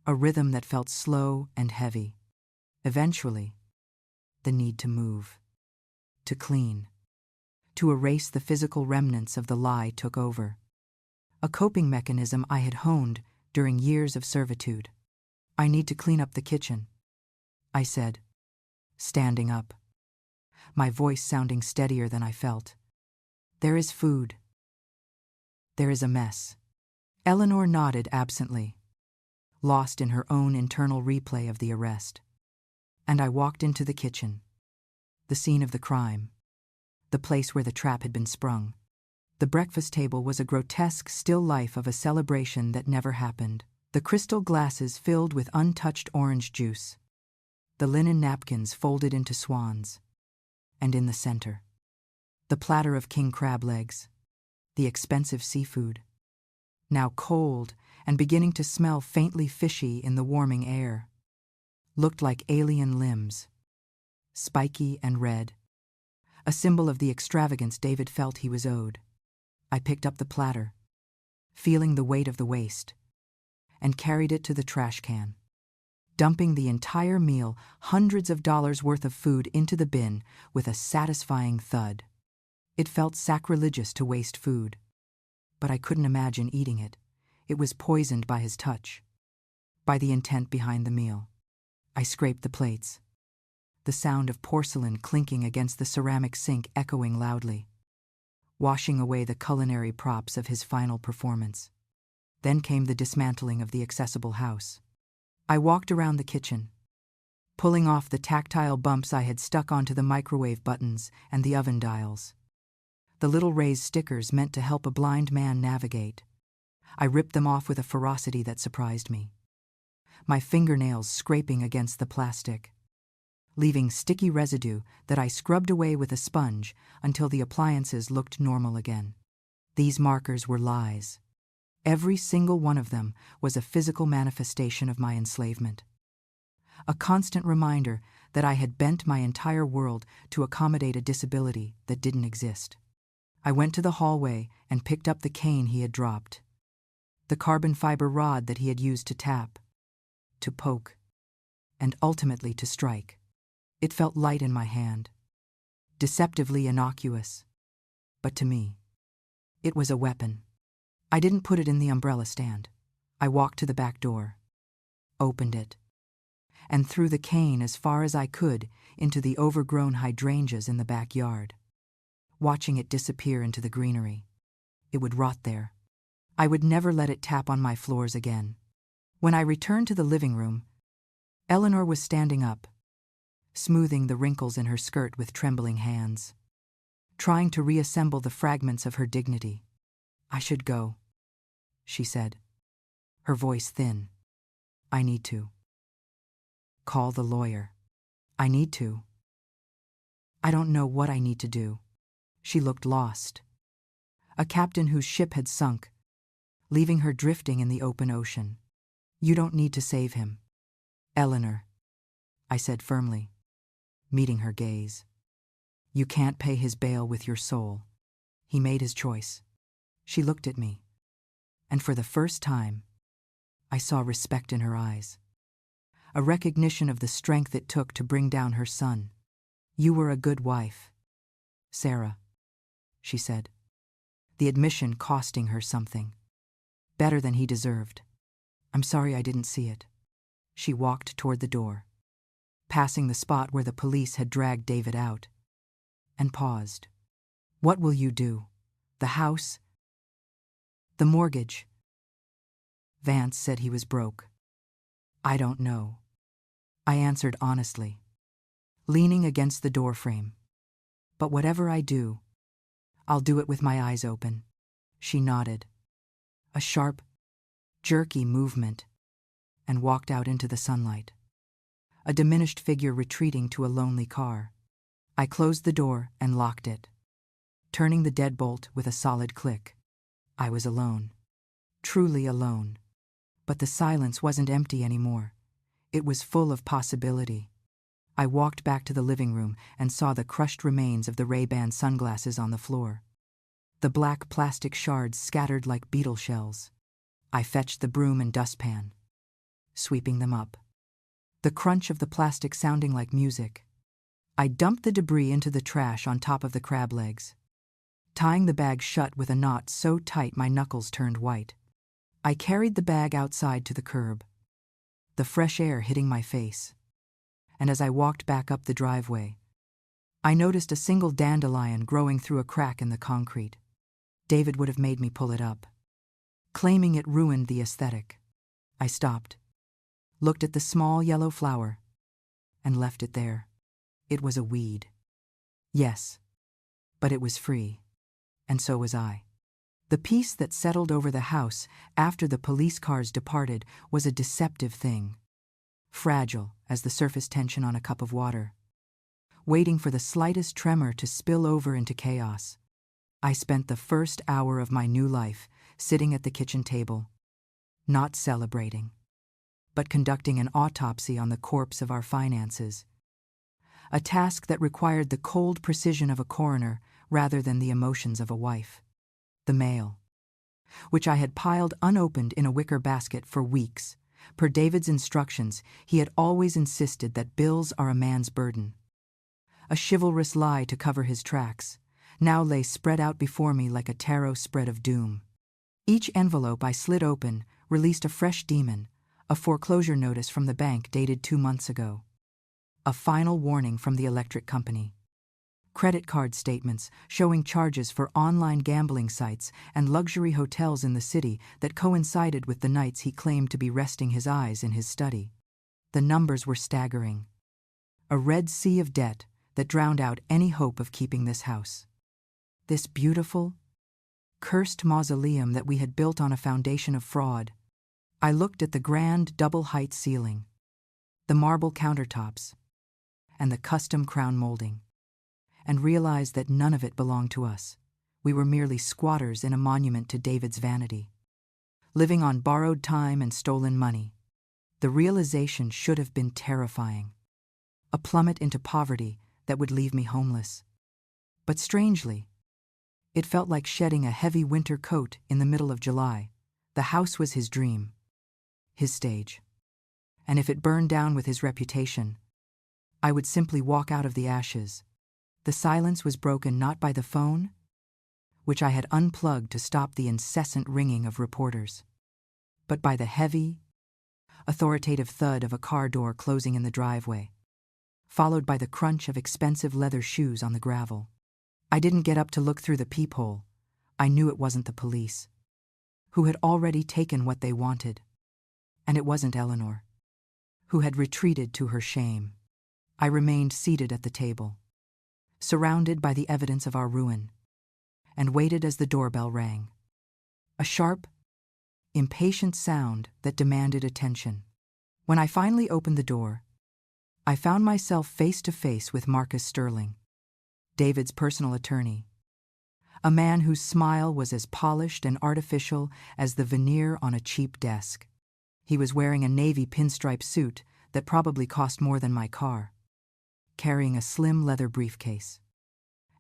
a rhythm that felt slow and heavy. Eventually, the need to move, to clean, to erase the physical remnants of the lie took over, a coping mechanism I had honed during years of servitude. "I need to clean up the kitchen," I said, standing up, my voice sounding steadier than I felt. "There is food. There is a mess." Eleanor nodded absently, lost in her own internal replay of the arrest. And I walked into the kitchen, the scene of the crime, the place where the trap had been sprung. The breakfast table was a grotesque still life of a celebration that never happened. The crystal glasses filled with untouched orange juice, the linen napkins folded into swans, and in the center, the platter of king crab legs, the expensive seafood, now cold and beginning to smell faintly fishy in the warming air. looked like alien limbs, spiky and red, a symbol of the extravagance David felt he was owed. I picked up the platter, feeling the weight of the waste, and carried it to the trash can, dumping the entire meal, hundreds of dollars worth of food, into the bin with a satisfying thud. It felt sacrilegious to waste food, but I couldn't imagine eating it. It was poisoned by his touch, by the intent behind the meal. I scraped the plates, the sound of porcelain clinking against the ceramic sink echoing loudly, washing away the culinary props of his final performance. Then came the dismantling of the accessible house. I walked around the kitchen, pulling off the tactile bumps I had stuck onto the microwave buttons and the oven dials, the little raised stickers meant to help a blind man navigate. I ripped them off with a ferocity that surprised me, my fingernails scraping against the plastic, leaving sticky residue that I scrubbed away with a sponge until the appliances looked normal again. These markers were lies. Every single one of them was a physical manifestation of my enslavement, a constant reminder that I had bent my entire world to accommodate a disability that didn't exist. I went to the hallway and picked up the cane he had dropped, the carbon fiber rod that he had used to tap, to poke, and ultimately to strike. It felt light in my hand, deceptively innocuous, but to me, it was a weapon. I didn't put it in the umbrella stand. I walked to the back door, opened it, and threw the cane as far as I could into the overgrown hydrangeas in the backyard, watching it disappear into the greenery. It would rot there. I would never let it tap on my floors again. When I returned to the living room, Eleanor was standing up, smoothing the wrinkles in her skirt with trembling hands, trying to reassemble the fragments of her dignity. "I should go," she said, her voice thin. "I need to. Call the lawyer. I need to. I don't know what I need to do." She looked lost. A captain whose ship had sunk, leaving her drifting in the open ocean. "You don't need to save him, Eleanor," I said firmly, meeting her gaze. "You can't pay his bail with your soul. He made his choice." She looked at me, and for the first time, I saw respect in her eyes, a recognition of the strength it took to bring down her son. "You were a good wife, Sarah," she said, the admission costing her something. "Better than he deserved. I'm sorry I didn't see it." She walked toward the door, passing the spot where the police had dragged David out, and paused. "What will you do? The house? The mortgage?" Vance said he was broke. "I don't know," I answered honestly, leaning against the doorframe. "But whatever I do, I'll do it with my eyes open." She nodded, a sharp, jerky movement, and walked out into the sunlight, a diminished figure retreating to a lonely car. I closed the door and locked it, turning the deadbolt with a solid click. I was alone, truly alone. But the silence wasn't empty anymore. It was full of possibility. I walked back to the living room and saw the crushed remains of the Ray-Ban sunglasses on the floor, the black plastic shards scattered like beetle shells. I fetched the broom and dustpan, sweeping them up, the crunch of the plastic sounding like music. I dumped the debris into the trash on top of the crab legs, tying the bag shut with a knot so tight my knuckles turned white. I carried the bag outside to the curb, the fresh air hitting my face, and as I walked back up the driveway, I noticed a single dandelion growing through a crack in the concrete. David would have made me pull it up, claiming it ruined the aesthetic. I stopped, looked at the small yellow flower, and left it there. It was a weed. Yes, but it was free, and so was I. The peace that settled over the house after the police cars departed was a deceptive thing, fragile as the surface tension on a cup of water, waiting for the slightest tremor to spill over into chaos. I spent the first hour of my new life sitting at the kitchen table, not celebrating, but conducting an autopsy on the corpse of our finances. A task that required the cold precision of a coroner rather than the emotions of a wife. The mail, which I had piled unopened in a wicker basket for weeks. Per David's instructions, he had always insisted that bills are a man's burden. A chivalrous lie to cover his tracks, now lay spread out before me like a tarot spread of doom. Each envelope I slid open released a fresh demon, a foreclosure notice from the bank dated 2 months ago. A final warning from the electric company. Credit card statements showing charges for online gambling sites and luxury hotels in the city that coincided with the nights he claimed to be resting his eyes in his study. The numbers were staggering. A red sea of debt that drowned out any hope of keeping this house. This beautiful, cursed mausoleum that we had built on a foundation of fraud. I looked at the grand double-height ceiling, the marble countertops, and the custom crown molding, and realized that none of it belonged to us. We were merely squatters in a monument to David's vanity, living on borrowed time and stolen money. The realization should have been terrifying. A plummet into poverty that would leave me homeless. But strangely, it felt like shedding a heavy winter coat in the middle of July. The house was his dream, his stage. And if it burned down with his reputation, I would simply walk out of the ashes. The silence was broken not by the phone, which I had unplugged to stop the incessant ringing of reporters, but by the heavy, authoritative thud of a car door closing in the driveway, followed by the crunch of expensive leather shoes on the gravel. I didn't get up to look through the peephole. I knew it wasn't the police, who had already taken what they wanted. And it wasn't Eleanor, who had retreated to her shame. I remained seated at the table, surrounded by the evidence of our ruin, and waited as the doorbell rang. A sharp, impatient sound that demanded attention. When I finally opened the door, I found myself face to face with Marcus Sterling, David's personal attorney, a man whose smile was as polished and artificial as the veneer on a cheap desk. He was wearing a navy pinstripe suit that probably cost more than my car, carrying a slim leather briefcase,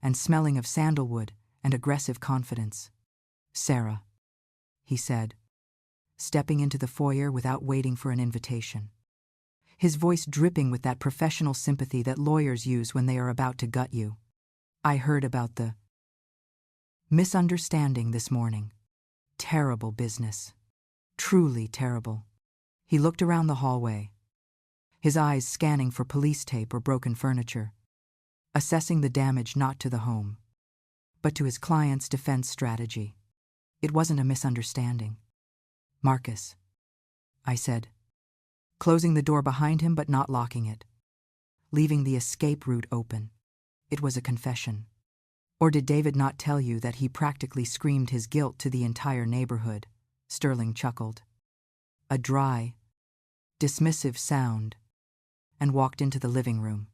and smelling of sandalwood and aggressive confidence. "Sarah," he said, stepping into the foyer without waiting for an invitation, his voice dripping with that professional sympathy that lawyers use when they are about to gut you. "I heard about the misunderstanding this morning. Terrible business. Truly terrible." He looked around the hallway, his eyes scanning for police tape or broken furniture, assessing the damage not to the home, but to his client's defense strategy. It wasn't a misunderstanding. "Marcus," I said, closing the door behind him but not locking it, leaving the escape route open. "It was a confession. Or did David not tell you that he practically screamed his guilt to the entire neighborhood?" Sterling chuckled. A dry, dismissive sound, and walked into the living room,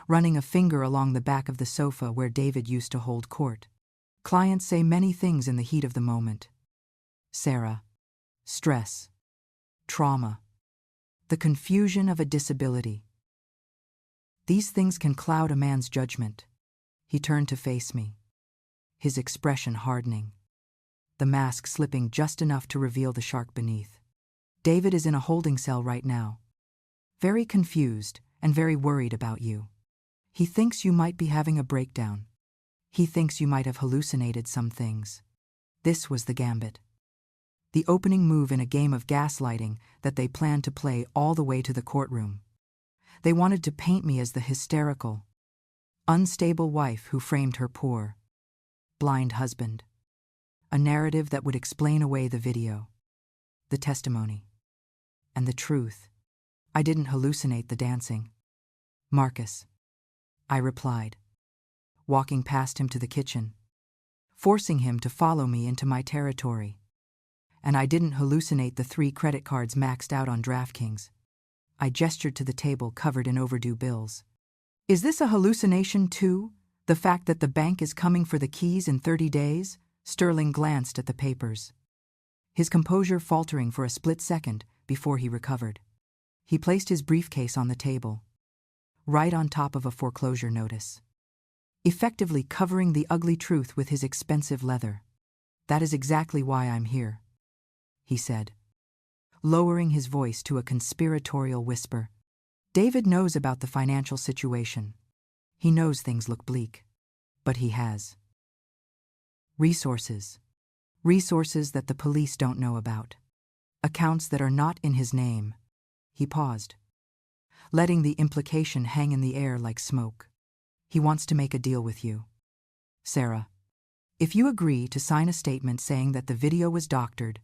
running a finger along the back of the sofa where David used to hold court. "Clients say many things in the heat of the moment. Sarah, stress, trauma, the confusion of a disability. These things can cloud a man's judgment." He turned to face me, his expression hardening, the mask slipping just enough to reveal the shark beneath. "David is in a holding cell right now, very confused and very worried about you. He thinks you might be having a breakdown. He thinks you might have hallucinated some things." This was the gambit, the opening move in a game of gaslighting that they planned to play all the way to the courtroom. They wanted to paint me as the hysterical, unstable wife who framed her poor, blind husband. A narrative that would explain away the video, the testimony, and the truth. I didn't hallucinate the dancing. "Marcus," I replied, walking past him to the kitchen, forcing him to follow me into my territory. "And I didn't hallucinate the 3 credit cards maxed out on DraftKings." I gestured to the table covered in overdue bills. "Is this a hallucination too? The fact that the bank is coming for the keys in 30 days? Sterling glanced at the papers, his composure faltering for a split second before he recovered. He placed his briefcase on the table, right on top of a foreclosure notice, effectively covering the ugly truth with his expensive leather. "That is exactly why I'm here," he said, lowering his voice to a conspiratorial whisper. "David knows about the financial situation. He knows things look bleak. But he has resources. Resources that the police don't know about. Accounts that are not in his name." He paused, letting the implication hang in the air like smoke. "He wants to make a deal with you, Sarah. If you agree to sign a statement saying that the video was doctored,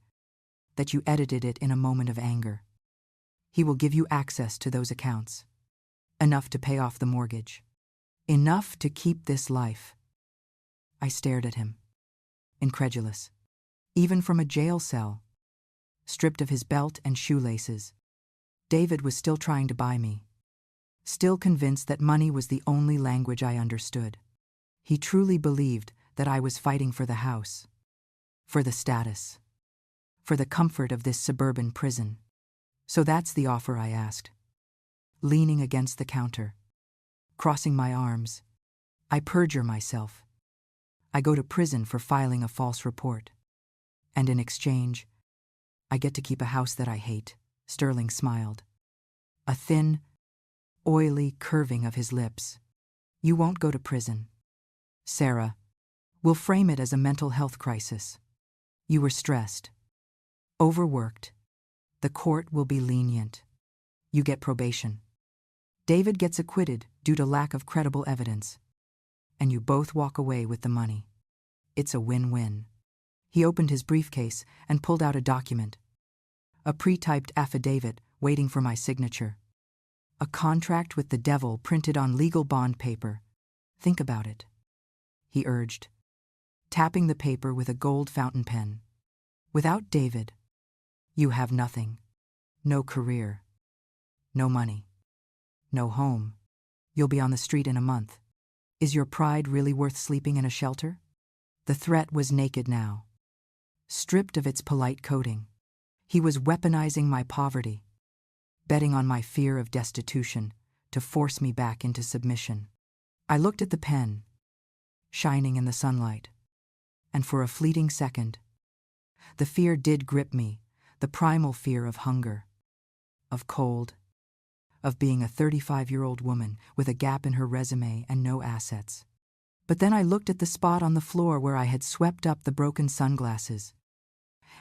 that you edited it in a moment of anger, he will give you access to those accounts. Enough to pay off the mortgage. Enough to keep this life." I stared at him, incredulous. Even from a jail cell, stripped of his belt and shoelaces, David was still trying to buy me, still convinced that money was the only language I understood. He truly believed that I was fighting for the house, for the status, for the comfort of this suburban prison. "So that's the offer," I asked, leaning against the counter. Crossing my arms, I perjure myself. I go to prison for filing a false report. And in exchange, I get to keep a house that I hate. Sterling smiled, a thin, oily curving of his lips. "You won't go to prison, Sarah. We'll frame it as a mental health crisis. You were stressed, overworked. The court will be lenient. You get probation. David gets acquitted due to lack of credible evidence. And you both walk away with the money. It's a win-win." He opened his briefcase and pulled out a document, a pre-typed affidavit waiting for my signature. A contract with the devil printed on legal bond paper. "Think about it," he urged, tapping the paper with a gold fountain pen. "Without David, you have nothing. No career, no money, no home. You'll be on the street in a month. Is your pride really worth sleeping in a shelter?" The threat was naked now, stripped of its polite coating. He was weaponizing my poverty, betting on my fear of destitution to force me back into submission. I looked at the pen, shining in the sunlight, and for a fleeting second, the fear did grip me, the primal fear of hunger, of cold, of being a 35-year-old woman with a gap in her resume and no assets. But then I looked at the spot on the floor where I had swept up the broken sunglasses,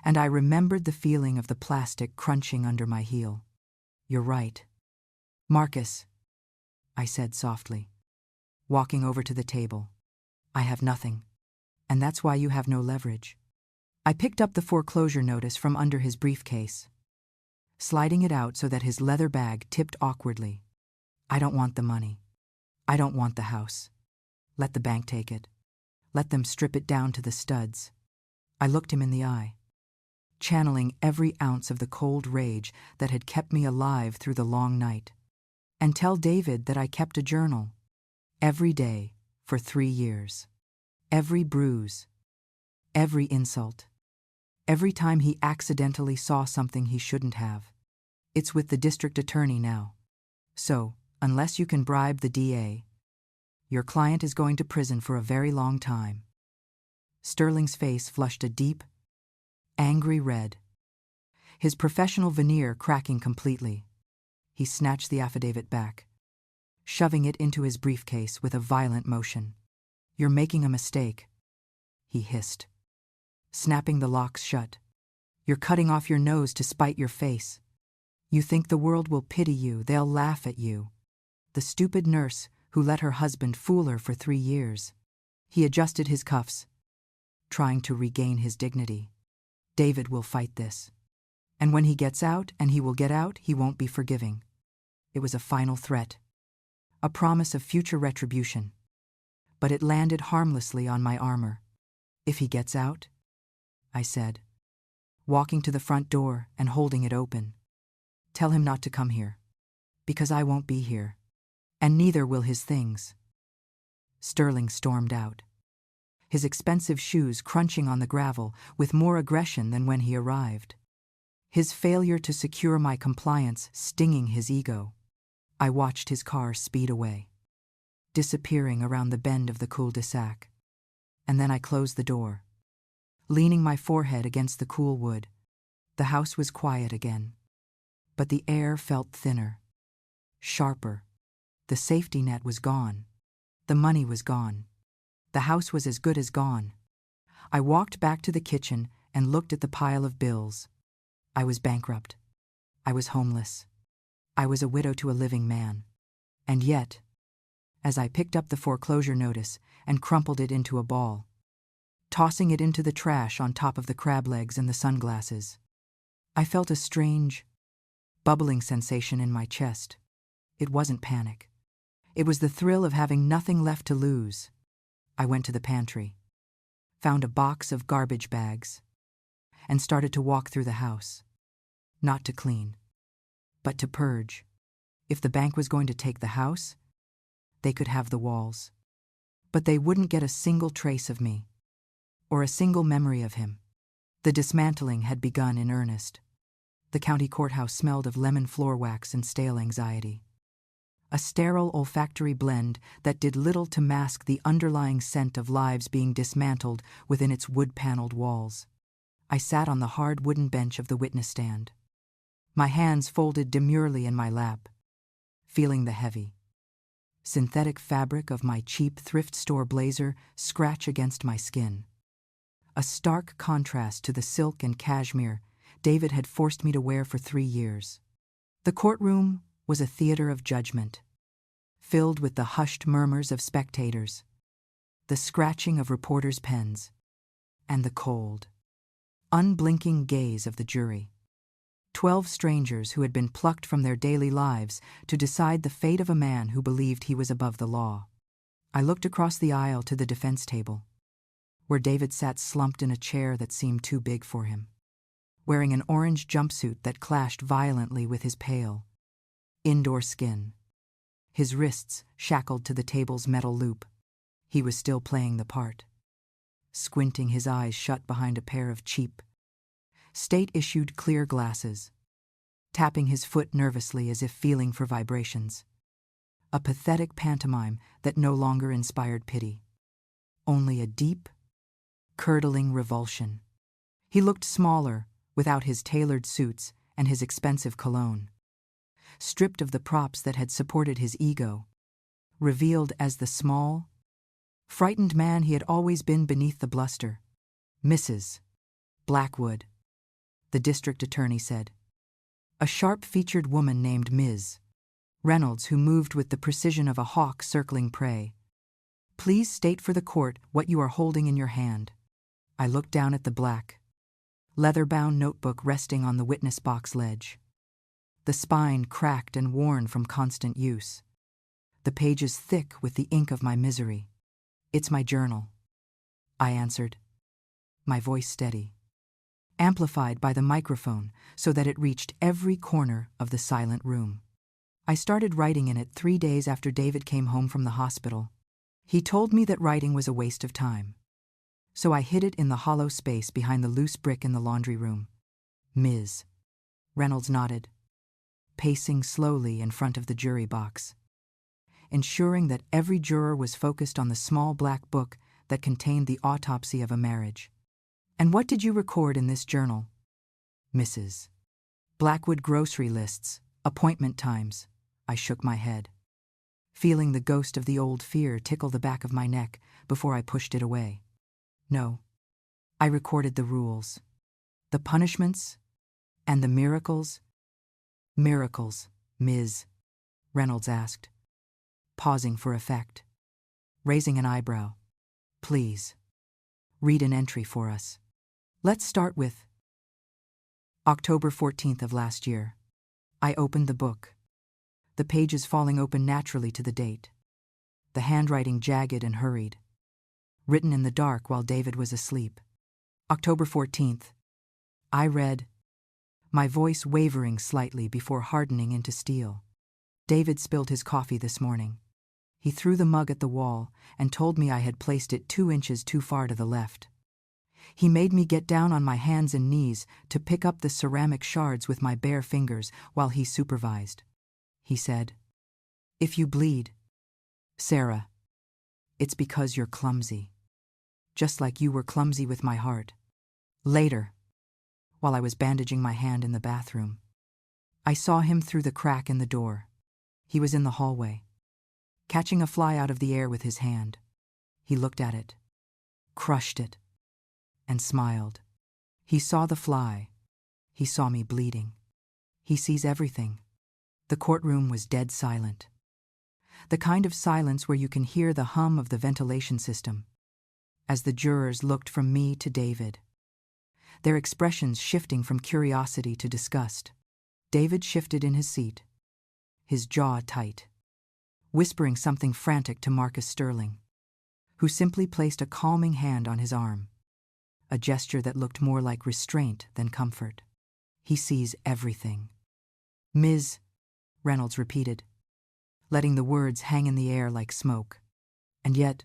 and I remembered the feeling of the plastic crunching under my heel. "You're right, Marcus," I said softly, walking over to the table. "I have nothing, and that's why you have no leverage." I picked up the foreclosure notice from under his briefcase, sliding it out so that his leather bag tipped awkwardly. "I don't want the money. I don't want the house. Let the bank take it. Let them strip it down to the studs." I looked him in the eye, channeling every ounce of the cold rage that had kept me alive through the long night. "And tell David that I kept a journal, every day, for 3 years. Every bruise, every insult, every time he accidentally saw something he shouldn't have. It's with the district attorney now. So, unless you can bribe the DA, your client is going to prison for a very long time." Sterling's face flushed a deep, angry red, his professional veneer cracking completely. He snatched the affidavit back, shoving it into his briefcase with a violent motion. "You're making a mistake," he hissed, snapping the locks shut. "You're cutting off your nose to spite your face. You think the world will pity you, they'll laugh at you. The stupid nurse who let her husband fool her for 3 years." He adjusted his cuffs, trying to regain his dignity. "David will fight this. And when he gets out, and he will get out, he won't be forgiving." It was a final threat, a promise of future retribution. But it landed harmlessly on my armor. "If he gets out," I said, walking to the front door and holding it open, "tell him not to come here, because I won't be here, and neither will his things." Sterling stormed out, his expensive shoes crunching on the gravel with more aggression than when he arrived. his failure to secure my compliance stinging his ego. I watched his car speed away, disappearing around the bend of the cul-de-sac. And then I closed the door, leaning my forehead against the cool wood. The house was quiet again, but the air felt thinner, sharper. The safety net was gone. The money was gone. The house was as good as gone. I walked back to the kitchen and looked at the pile of bills. I was bankrupt. I was homeless. I was a widow to a living man. And yet, as I picked up the foreclosure notice and crumpled it into a ball, tossing it into the trash on top of the crab legs and the sunglasses, I felt a strange, bubbling sensation in my chest. It wasn't panic. It was the thrill of having nothing left to lose. I went to the pantry, found a box of garbage bags, and started to walk through the house. Not to clean, but to purge. If the bank was going to take the house, they could have the walls. But they wouldn't get a single trace of me, or a single memory of him. The dismantling had begun in earnest. The county courthouse smelled of lemon floor wax and stale anxiety. A sterile olfactory blend that did little to mask the underlying scent of lives being dismantled within its wood-paneled walls. I sat on the hard wooden bench of the witness stand, my hands folded demurely in my lap, feeling the heavy, synthetic fabric of my cheap thrift store blazer scratch against my skin. A stark contrast to the silk and cashmere David had forced me to wear for 3 years. The courtroom was a theater of judgment, filled with the hushed murmurs of spectators, the scratching of reporters' pens, and the cold, unblinking gaze of the jury. 12 strangers who had been plucked from their daily lives to decide the fate of a man who believed he was above the law. I looked across the aisle to the defense table, where David sat slumped in a chair that seemed too big for him, wearing an orange jumpsuit that clashed violently with his pale, indoor skin. His wrists shackled to the table's metal loop. He was still playing the part, squinting his eyes shut behind a pair of cheap, state-issued clear glasses, tapping his foot nervously as if feeling for vibrations. A pathetic pantomime that no longer inspired pity, only a deep, curdling revulsion. He looked smaller, without his tailored suits and his expensive cologne, stripped of the props that had supported his ego, revealed as the small, frightened man he had always been beneath the bluster. "Mrs. Blackwood," the district attorney said. A sharp-featured woman named Ms. Reynolds, who moved with the precision of a hawk circling prey. "Please state for the court what you are holding in your hand." I looked down at the black, leather-bound notebook resting on the witness box ledge, the spine cracked and worn from constant use, the pages thick with the ink of my misery. "It's my journal," I answered, my voice steady, amplified by the microphone so that it reached every corner of the silent room. I started writing in it 3 days after David came home from the hospital. He told me that writing was a waste of time, so I hid it in the hollow space behind the loose brick in the laundry room. "Ms. Reynolds nodded, pacing slowly in front of the jury box, ensuring that every juror was focused on the small black book that contained the autopsy of a marriage. "And what did you record in this journal?" "Mrs. Blackwood grocery lists, appointment times." I shook my head, feeling the ghost of the old fear tickle the back of my neck before I pushed it away. "No, I recorded the rules, the punishments, and the miracles." "Miracles?" Ms. Reynolds asked, pausing for effect, raising an eyebrow. "Please, read an entry for us." "Let's start with October 14th of last year." I opened the book, the pages falling open naturally to the date, the handwriting jagged and hurried, written in the dark while David was asleep. "October 14th. I read," my voice wavering slightly before hardening into steel. "David spilled his coffee this morning. He threw the mug at the wall and told me I had placed it 2 inches too far to the left. He made me get down on my hands and knees to pick up the ceramic shards with my bare fingers while he supervised. He said, "If you bleed, Sarah, it's because you're clumsy. Just like you were clumsy with my heart." Later, while I was bandaging my hand in the bathroom, I saw him through the crack in the door. He was in the hallway, catching a fly out of the air with his hand. He looked at it, crushed it, and smiled. He saw the fly. He saw me bleeding. He sees everything. The courtroom was dead silent. The kind of silence where you can hear the hum of the ventilation system. As the jurors looked from me to David, their expressions shifting from curiosity to disgust. David shifted in his seat, his jaw tight, whispering something frantic to Marcus Sterling, who simply placed a calming hand on his arm, a gesture that looked more like restraint than comfort. "He sees everything." "Ms." Reynolds repeated, letting the words hang in the air like smoke. "And yet,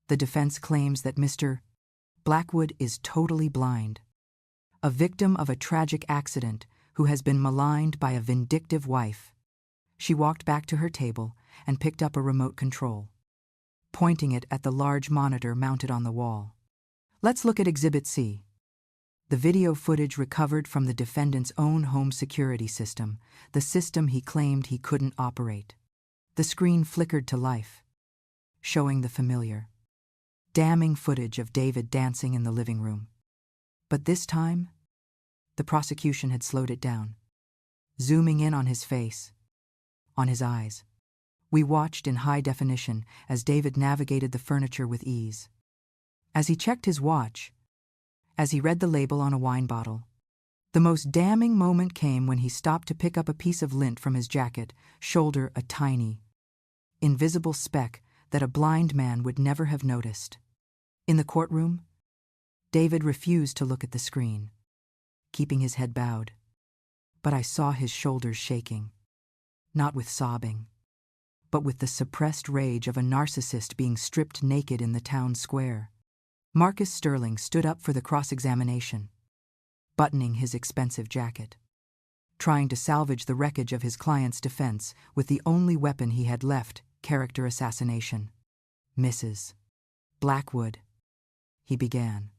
the defense claims that Mr. Blackwood is totally blind, a victim of a tragic accident who has been maligned by a vindictive wife." She walked back to her table and picked up a remote control, pointing it at the large monitor mounted on the wall. "Let's look at Exhibit C." The video footage recovered from the defendant's own home security system, the system he claimed he couldn't operate. The screen flickered to life, showing the familiar, damning footage of David dancing in the living room. But this time, the prosecution had slowed it down, zooming in on his face, on his eyes. We watched in high definition as David navigated the furniture with ease. As he checked his watch, as he read the label on a wine bottle, the most damning moment came when he stopped to pick up a piece of lint from his jacket, shoulder a tiny, invisible speck that a blind man would never have noticed. In the courtroom, David refused to look at the screen, keeping his head bowed. But I saw his shoulders shaking, not with sobbing, but with the suppressed rage of a narcissist being stripped naked in the town square. Marcus Sterling stood up for the cross-examination, buttoning his expensive jacket, trying to salvage the wreckage of his client's defense with the only weapon he had left, character assassination. "Mrs. Blackwood," he began,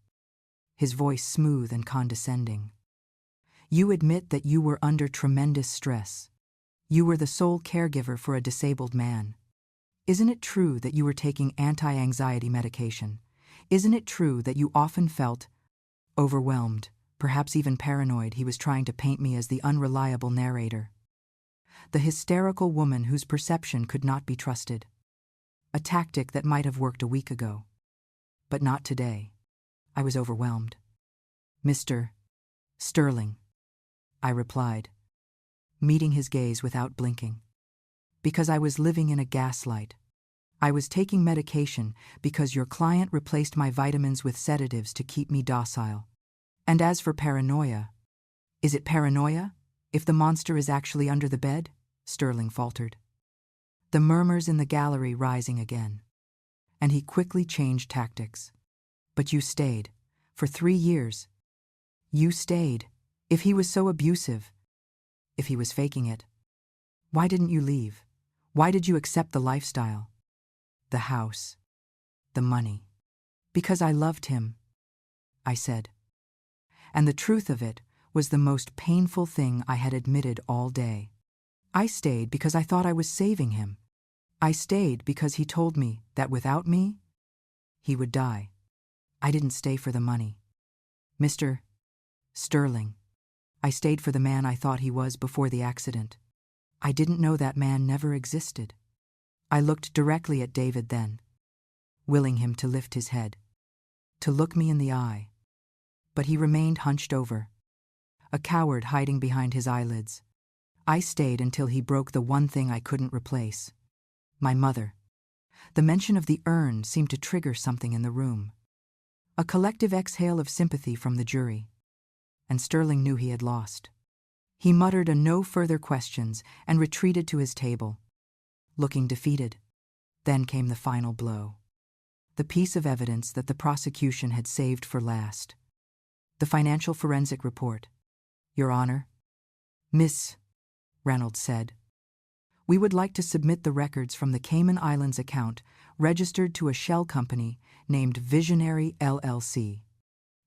his voice smooth and condescending. "You admit that you were under tremendous stress. You were the sole caregiver for a disabled man. Isn't it true that you were taking anti-anxiety medication? Isn't it true that you often felt overwhelmed, perhaps even paranoid?" He was trying to paint me as the unreliable narrator, the hysterical woman whose perception could not be trusted. A tactic that might have worked a week ago, but not today. I was overwhelmed. "Mr. Sterling," I replied, meeting his gaze without blinking. "Because I was living in a gaslight. I was taking medication because your client replaced my vitamins with sedatives to keep me docile. And as for paranoia, is it paranoia if the monster is actually under the bed?" Sterling faltered, the murmurs in the gallery rising again. And he quickly changed tactics. "But you stayed. For 3 years. You stayed. If he was so abusive, if he was faking it, why didn't you leave? Why did you accept the lifestyle? The house. The money." "Because I loved him," I said. And the truth of it was the most painful thing I had admitted all day. I stayed because I thought I was saving him. I stayed because he told me that without me, he would die. I didn't stay for the money. Mr. Sterling, I stayed for the man I thought he was before the accident. I didn't know that man never existed. I looked directly at David then, willing him to lift his head, to look me in the eye. But he remained hunched over, a coward hiding behind his eyelids. I stayed until he broke the one thing I couldn't replace. My mother. The mention of the urn seemed to trigger something in the room. A collective exhale of sympathy from the jury. And Sterling knew he had lost. He muttered a "no further questions" and retreated to his table, looking defeated. Then came the final blow. the piece of evidence that the prosecution had saved for last. The financial forensic report. Your Honor. Miss, Reynolds said, we would like to submit the records from the Cayman Islands account registered to a shell company named Visionary LLC.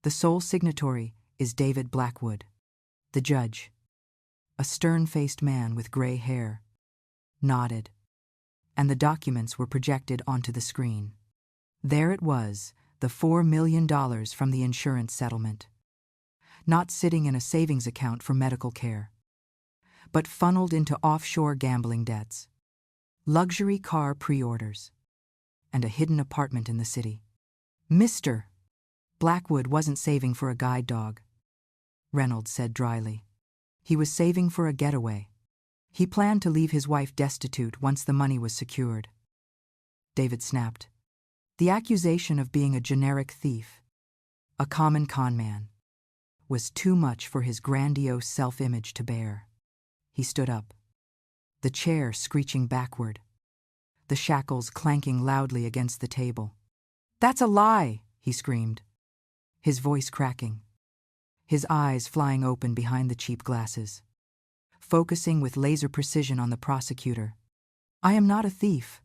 The sole signatory is David Blackwood. The judge, a stern-faced man with gray hair, nodded, and the documents were projected onto the screen. There it was, the $4 million from the insurance settlement. Not sitting in a savings account for medical care, but funneled into offshore gambling debts, luxury car pre-orders, and a hidden apartment in the city. Mr. Blackwood wasn't saving for a guide dog, Reynolds said dryly. He was saving for a getaway. He planned to leave his wife destitute once the money was secured. David snapped. The accusation of being a generic thief, a common con man, was too much for his grandiose self-image to bear. He stood up, the chair screeching backward, the shackles clanking loudly against the table. That's a lie, he screamed, his voice cracking, his eyes flying open behind the cheap glasses, focusing with laser precision on the prosecutor. I am not a thief.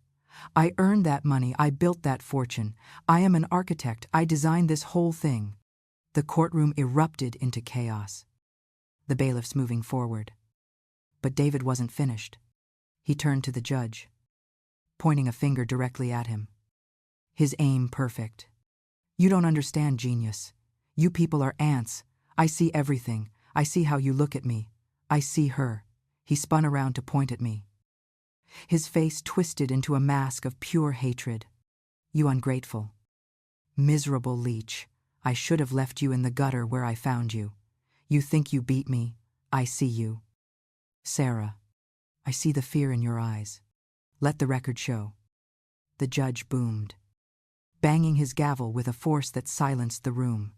I earned that money. I built that fortune. I am an architect. I designed this whole thing. The courtroom erupted into chaos, the bailiffs moving forward. But David wasn't finished. He turned to the judge, pointing a finger directly at him. His aim perfect. You don't understand, genius. You people are ants. I see everything. I see how you look at me. I see her. He spun around to point at me. His face twisted into a mask of pure hatred. You ungrateful, miserable leech. I should have left you in the gutter where I found you. You think you beat me. I see you. Sarah, I see the fear in your eyes. Let the record show. The judge boomed, banging his gavel with a force that silenced the room.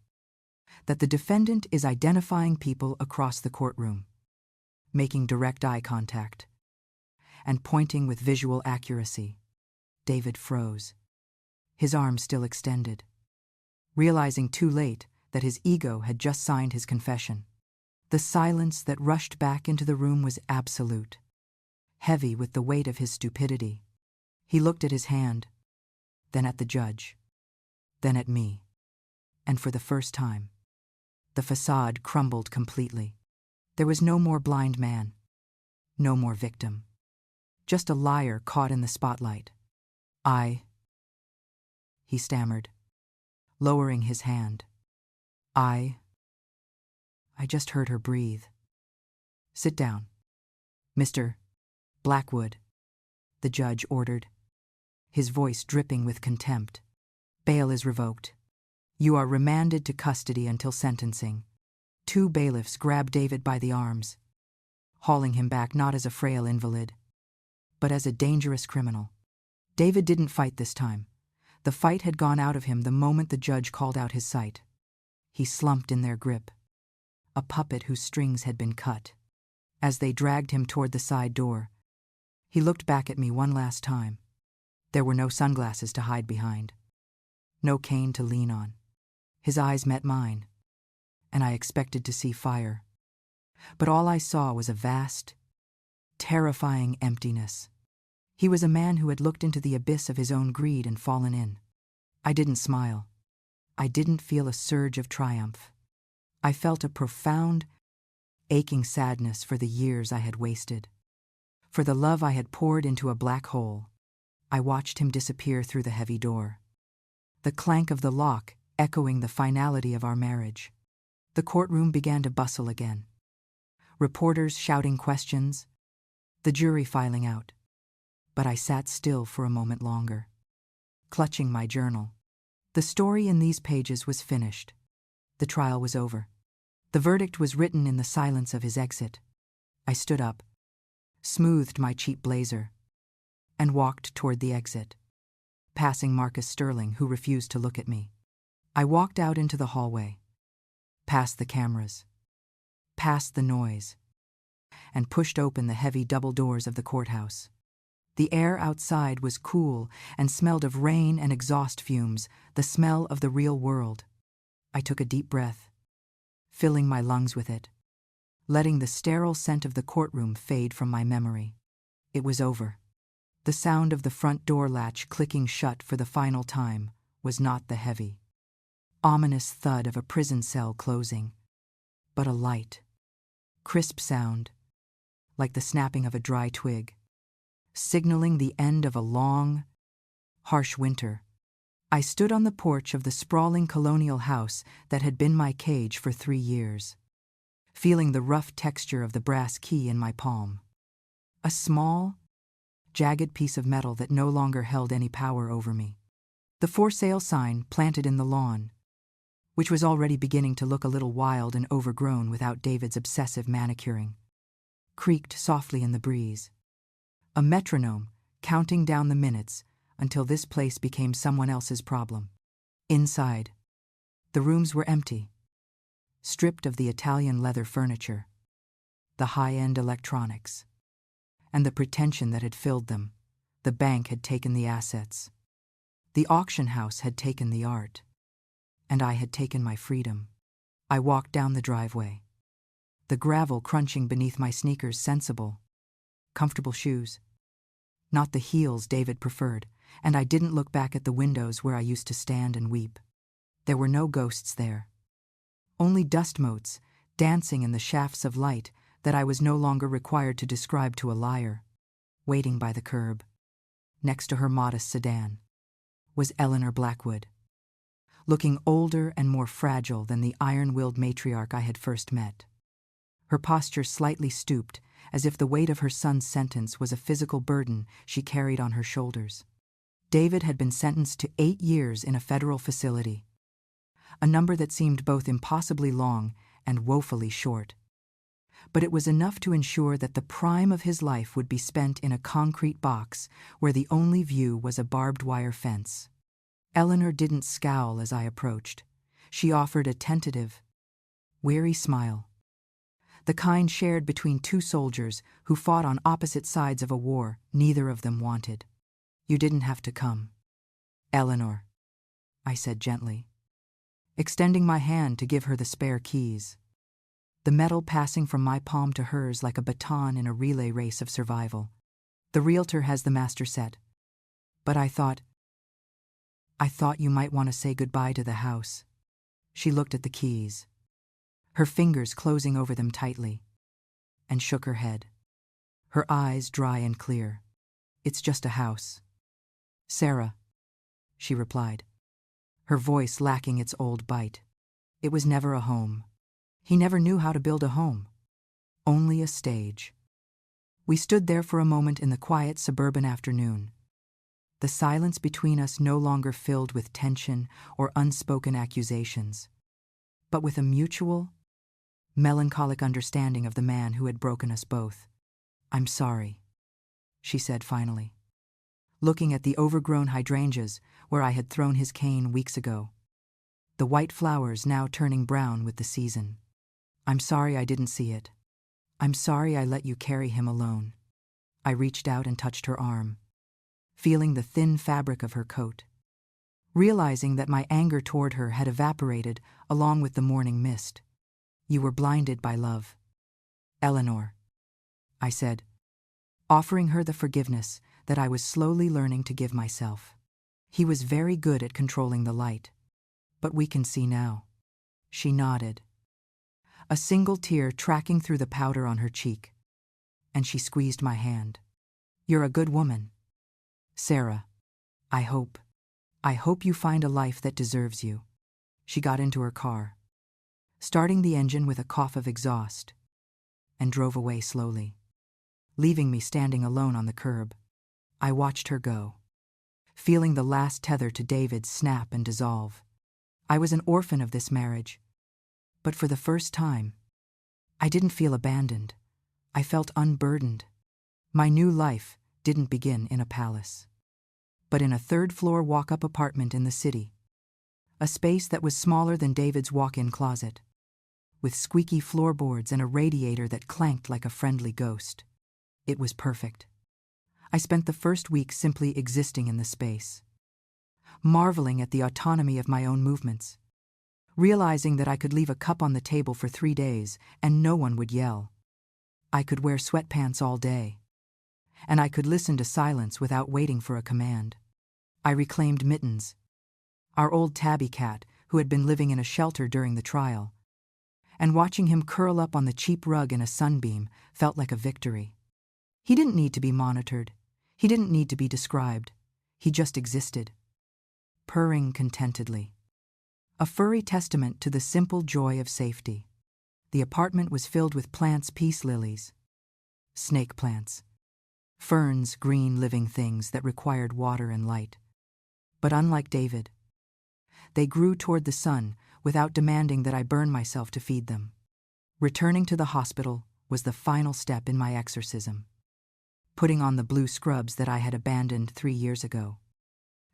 That the defendant is identifying people across the courtroom, making direct eye contact, and pointing with visual accuracy. David froze, his arms still extended, realizing too late that his ego had just signed his confession. The silence that rushed back into the room was absolute, heavy with the weight of his stupidity. He looked at his hand, then at the judge, then at me, and for the first time, the facade crumbled completely. There was no more blind man, no more victim, just a liar caught in the spotlight. He stammered, lowering his hand. I just heard her breathe. Sit down, Mr. Blackwood, the judge ordered, his voice dripping with contempt. Bail is revoked. You are remanded to custody until sentencing. Two bailiffs grabbed David by the arms, hauling him back not as a frail invalid, but as a dangerous criminal. David didn't fight this time. The fight had gone out of him the moment the judge called out his sight. He slumped in their grip, a puppet whose strings had been cut. As they dragged him toward the side door, he looked back at me one last time. There were no sunglasses to hide behind, no cane to lean on. His eyes met mine, and I expected to see fire. But all I saw was a vast, terrifying emptiness. He was a man who had looked into the abyss of his own greed and fallen in. I didn't smile. I didn't feel a surge of triumph. I felt a profound, aching sadness for the years I had wasted, for the love I had poured into a black hole. I watched him disappear through the heavy door, the clank of the lock echoing the finality of our marriage. The courtroom began to bustle again. Reporters shouting questions, the jury filing out. But I sat still for a moment longer, clutching my journal. The story in these pages was finished. The trial was over. The verdict was written in the silence of his exit. I stood up, smoothed my cheap blazer, and walked toward the exit, passing Marcus Sterling, who refused to look at me. I walked out into the hallway, past the cameras, past the noise, and pushed open the heavy double doors of the courthouse. The air outside was cool and smelled of rain and exhaust fumes, the smell of the real world. I took a deep breath, filling my lungs with it, letting the sterile scent of the courtroom fade from my memory. It was over. The sound of the front door latch clicking shut for the final time was not the heavy, ominous thud of a prison cell closing, but a light, crisp sound, like the snapping of a dry twig, signaling the end of a long, harsh winter. I stood on the porch of the sprawling colonial house that had been my cage for 3 years, feeling the rough texture of the brass key in my palm. A small, jagged piece of metal that no longer held any power over me. The for sale sign planted in the lawn, which was already beginning to look a little wild and overgrown without David's obsessive manicuring, creaked softly in the breeze. A metronome, counting down the minutes until this place became someone else's problem. Inside, the rooms were empty, stripped of the Italian leather furniture, the high-end electronics, and the pretension that had filled them. The bank had taken the assets. The auction house had taken the art. And I had taken my freedom. I walked down the driveway, the gravel crunching beneath my sneakers, sensible, comfortable shoes. Not the heels David preferred, and I didn't look back at the windows where I used to stand and weep. There were no ghosts there. Only dust motes, dancing in the shafts of light that I was no longer required to describe to a liar. Waiting by the curb, next to her modest sedan, was Eleanor Blackwood, looking older and more fragile than the iron-willed matriarch I had first met. Her posture slightly stooped, as if the weight of her son's sentence was a physical burden she carried on her shoulders. David had been sentenced to 8 years in a federal facility, a number that seemed both impossibly long and woefully short. But it was enough to ensure that the prime of his life would be spent in a concrete box where the only view was a barbed wire fence. Eleanor didn't scowl as I approached. She offered a tentative, weary smile, the kind shared between 2 soldiers who fought on opposite sides of a war neither of them wanted. "You didn't have to come, Eleanor," I said gently, extending my hand to give her the spare keys, the metal passing from my palm to hers like a baton in a relay race of survival. "The realtor has the master set, but I thought you might want to say goodbye to the house." She looked at the keys, her fingers closing over them tightly, and shook her head, her eyes dry and clear. "It's just a house, Sarah," she replied, her voice lacking its old bite. "It was never a home. He never knew how to build a home. Only a stage." We stood there for a moment in the quiet suburban afternoon, the silence between us no longer filled with tension or unspoken accusations, but with a mutual, melancholic understanding of the man who had broken us both. "I'm sorry," she said finally, looking at the overgrown hydrangeas where I had thrown his cane weeks ago, the white flowers now turning brown with the season. "I'm sorry I didn't see it. I'm sorry I let you carry him alone." I reached out and touched her arm, feeling the thin fabric of her coat, realizing that my anger toward her had evaporated along with the morning mist. "You were blinded by love, Eleanor," I said, offering her the forgiveness that I was slowly learning to give myself. "He was very good at controlling the light, but we can see now." She nodded, a single tear tracking through the powder on her cheek, and she squeezed my hand. "You're a good woman, Sarah. I hope you find a life that deserves you." She got into her car, starting the engine with a cough of exhaust, and drove away slowly, leaving me standing alone on the curb. I watched her go, feeling the last tether to David snap and dissolve. I was an orphan of this marriage, but for the first time, I didn't feel abandoned. I felt unburdened. My new life didn't begin in a palace, but in a 3rd-floor walk-up apartment in the city, a space that was smaller than David's walk-in closet, with squeaky floorboards and a radiator that clanked like a friendly ghost. It was perfect. I spent the first week simply existing in the space, marveling at the autonomy of my own movements, realizing that I could leave a cup on the table for 3 days and no one would yell. I could wear sweatpants all day, and I could listen to silence without waiting for a command. I reclaimed Mittens, our old tabby cat who had been living in a shelter during the trial, and watching him curl up on the cheap rug in a sunbeam felt like a victory. He didn't need to be monitored. He didn't need to be described. He just existed, purring contentedly. A furry testament to the simple joy of safety. The apartment was filled with plants, peace lilies, snake plants, ferns, green living things that required water and light. But unlike David, they grew toward the sun without demanding that I burn myself to feed them. Returning to the hospital was the final step in my exorcism. Putting on the blue scrubs that I had abandoned 3 years ago.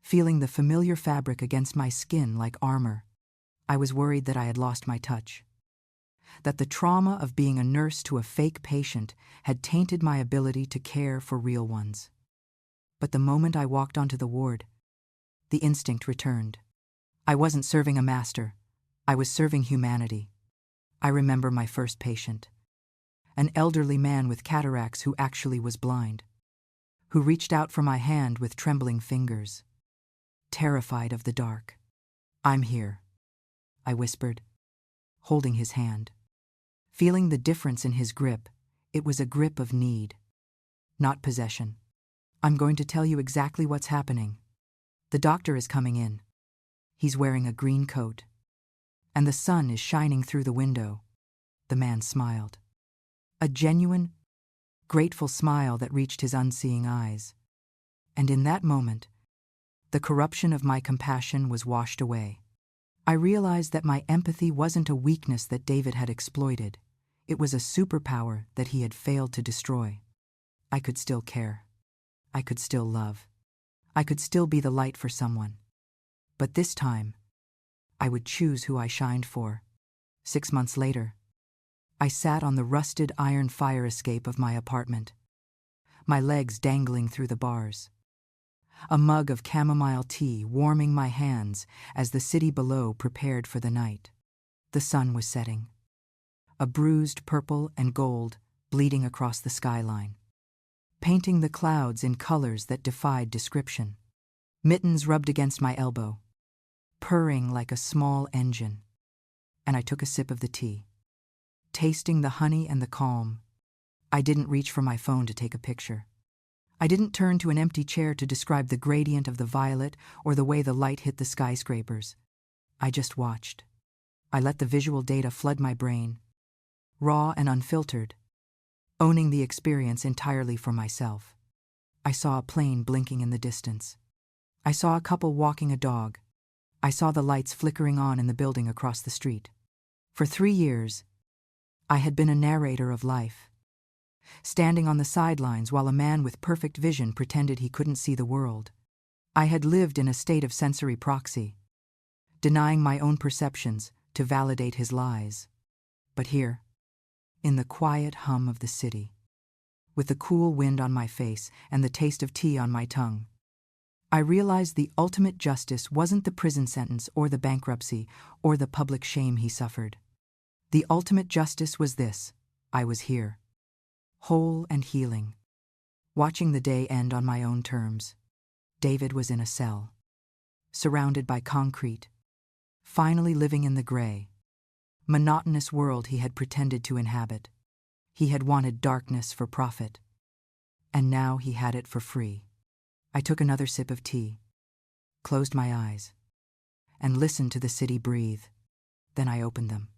Feeling the familiar fabric against my skin like armor, I was worried that I had lost my touch. That the trauma of being a nurse to a fake patient had tainted my ability to care for real ones. But the moment I walked onto the ward, the instinct returned. I wasn't serving a master. I was serving humanity. I remember my first patient, an elderly man with cataracts who actually was blind, who reached out for my hand with trembling fingers, terrified of the dark. "I'm here," I whispered, holding his hand. Feeling the difference in his grip, it was a grip of need, not possession. "I'm going to tell you exactly what's happening. The doctor is coming in. He's wearing a green coat, and the sun is shining through the window." The man smiled. A genuine, grateful smile that reached his unseeing eyes. And in that moment, the corruption of my compassion was washed away. I realized that my empathy wasn't a weakness that David had exploited. It was a superpower that he had failed to destroy. I could still care. I could still love. I could still be the light for someone. But this time, I would choose who I shined for. 6 months later, I sat on the rusted iron fire escape of my apartment, my legs dangling through the bars, a mug of chamomile tea warming my hands as the city below prepared for the night. The sun was setting, a bruised purple and gold bleeding across the skyline, painting the clouds in colors that defied description. Mittens rubbed against my elbow, purring like a small engine, and I took a sip of the tea. Tasting the honey and the calm, I didn't reach for my phone to take a picture. I didn't turn to an empty chair to describe the gradient of the violet or the way the light hit the skyscrapers. I just watched. I let the visual data flood my brain, raw and unfiltered, owning the experience entirely for myself. I saw a plane blinking in the distance. I saw a couple walking a dog. I saw the lights flickering on in the building across the street. For 3 years, I had been a narrator of life, standing on the sidelines while a man with perfect vision pretended he couldn't see the world. I had lived in a state of sensory proxy, denying my own perceptions to validate his lies. But here, in the quiet hum of the city, with the cool wind on my face and the taste of tea on my tongue, I realized the ultimate justice wasn't the prison sentence or the bankruptcy or the public shame he suffered. The ultimate justice was this: I was here, whole and healing, watching the day end on my own terms. David was in a cell, surrounded by concrete, finally living in the gray, monotonous world he had pretended to inhabit. He had wanted darkness for profit, and now he had it for free. I took another sip of tea, closed my eyes, and listened to the city breathe. Then I opened them,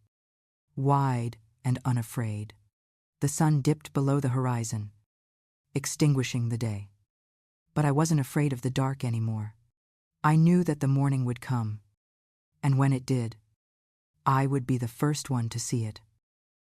wide and unafraid. The sun dipped below the horizon, extinguishing the day. But I wasn't afraid of the dark anymore. I knew that the morning would come, and when it did, I would be the first one to see it.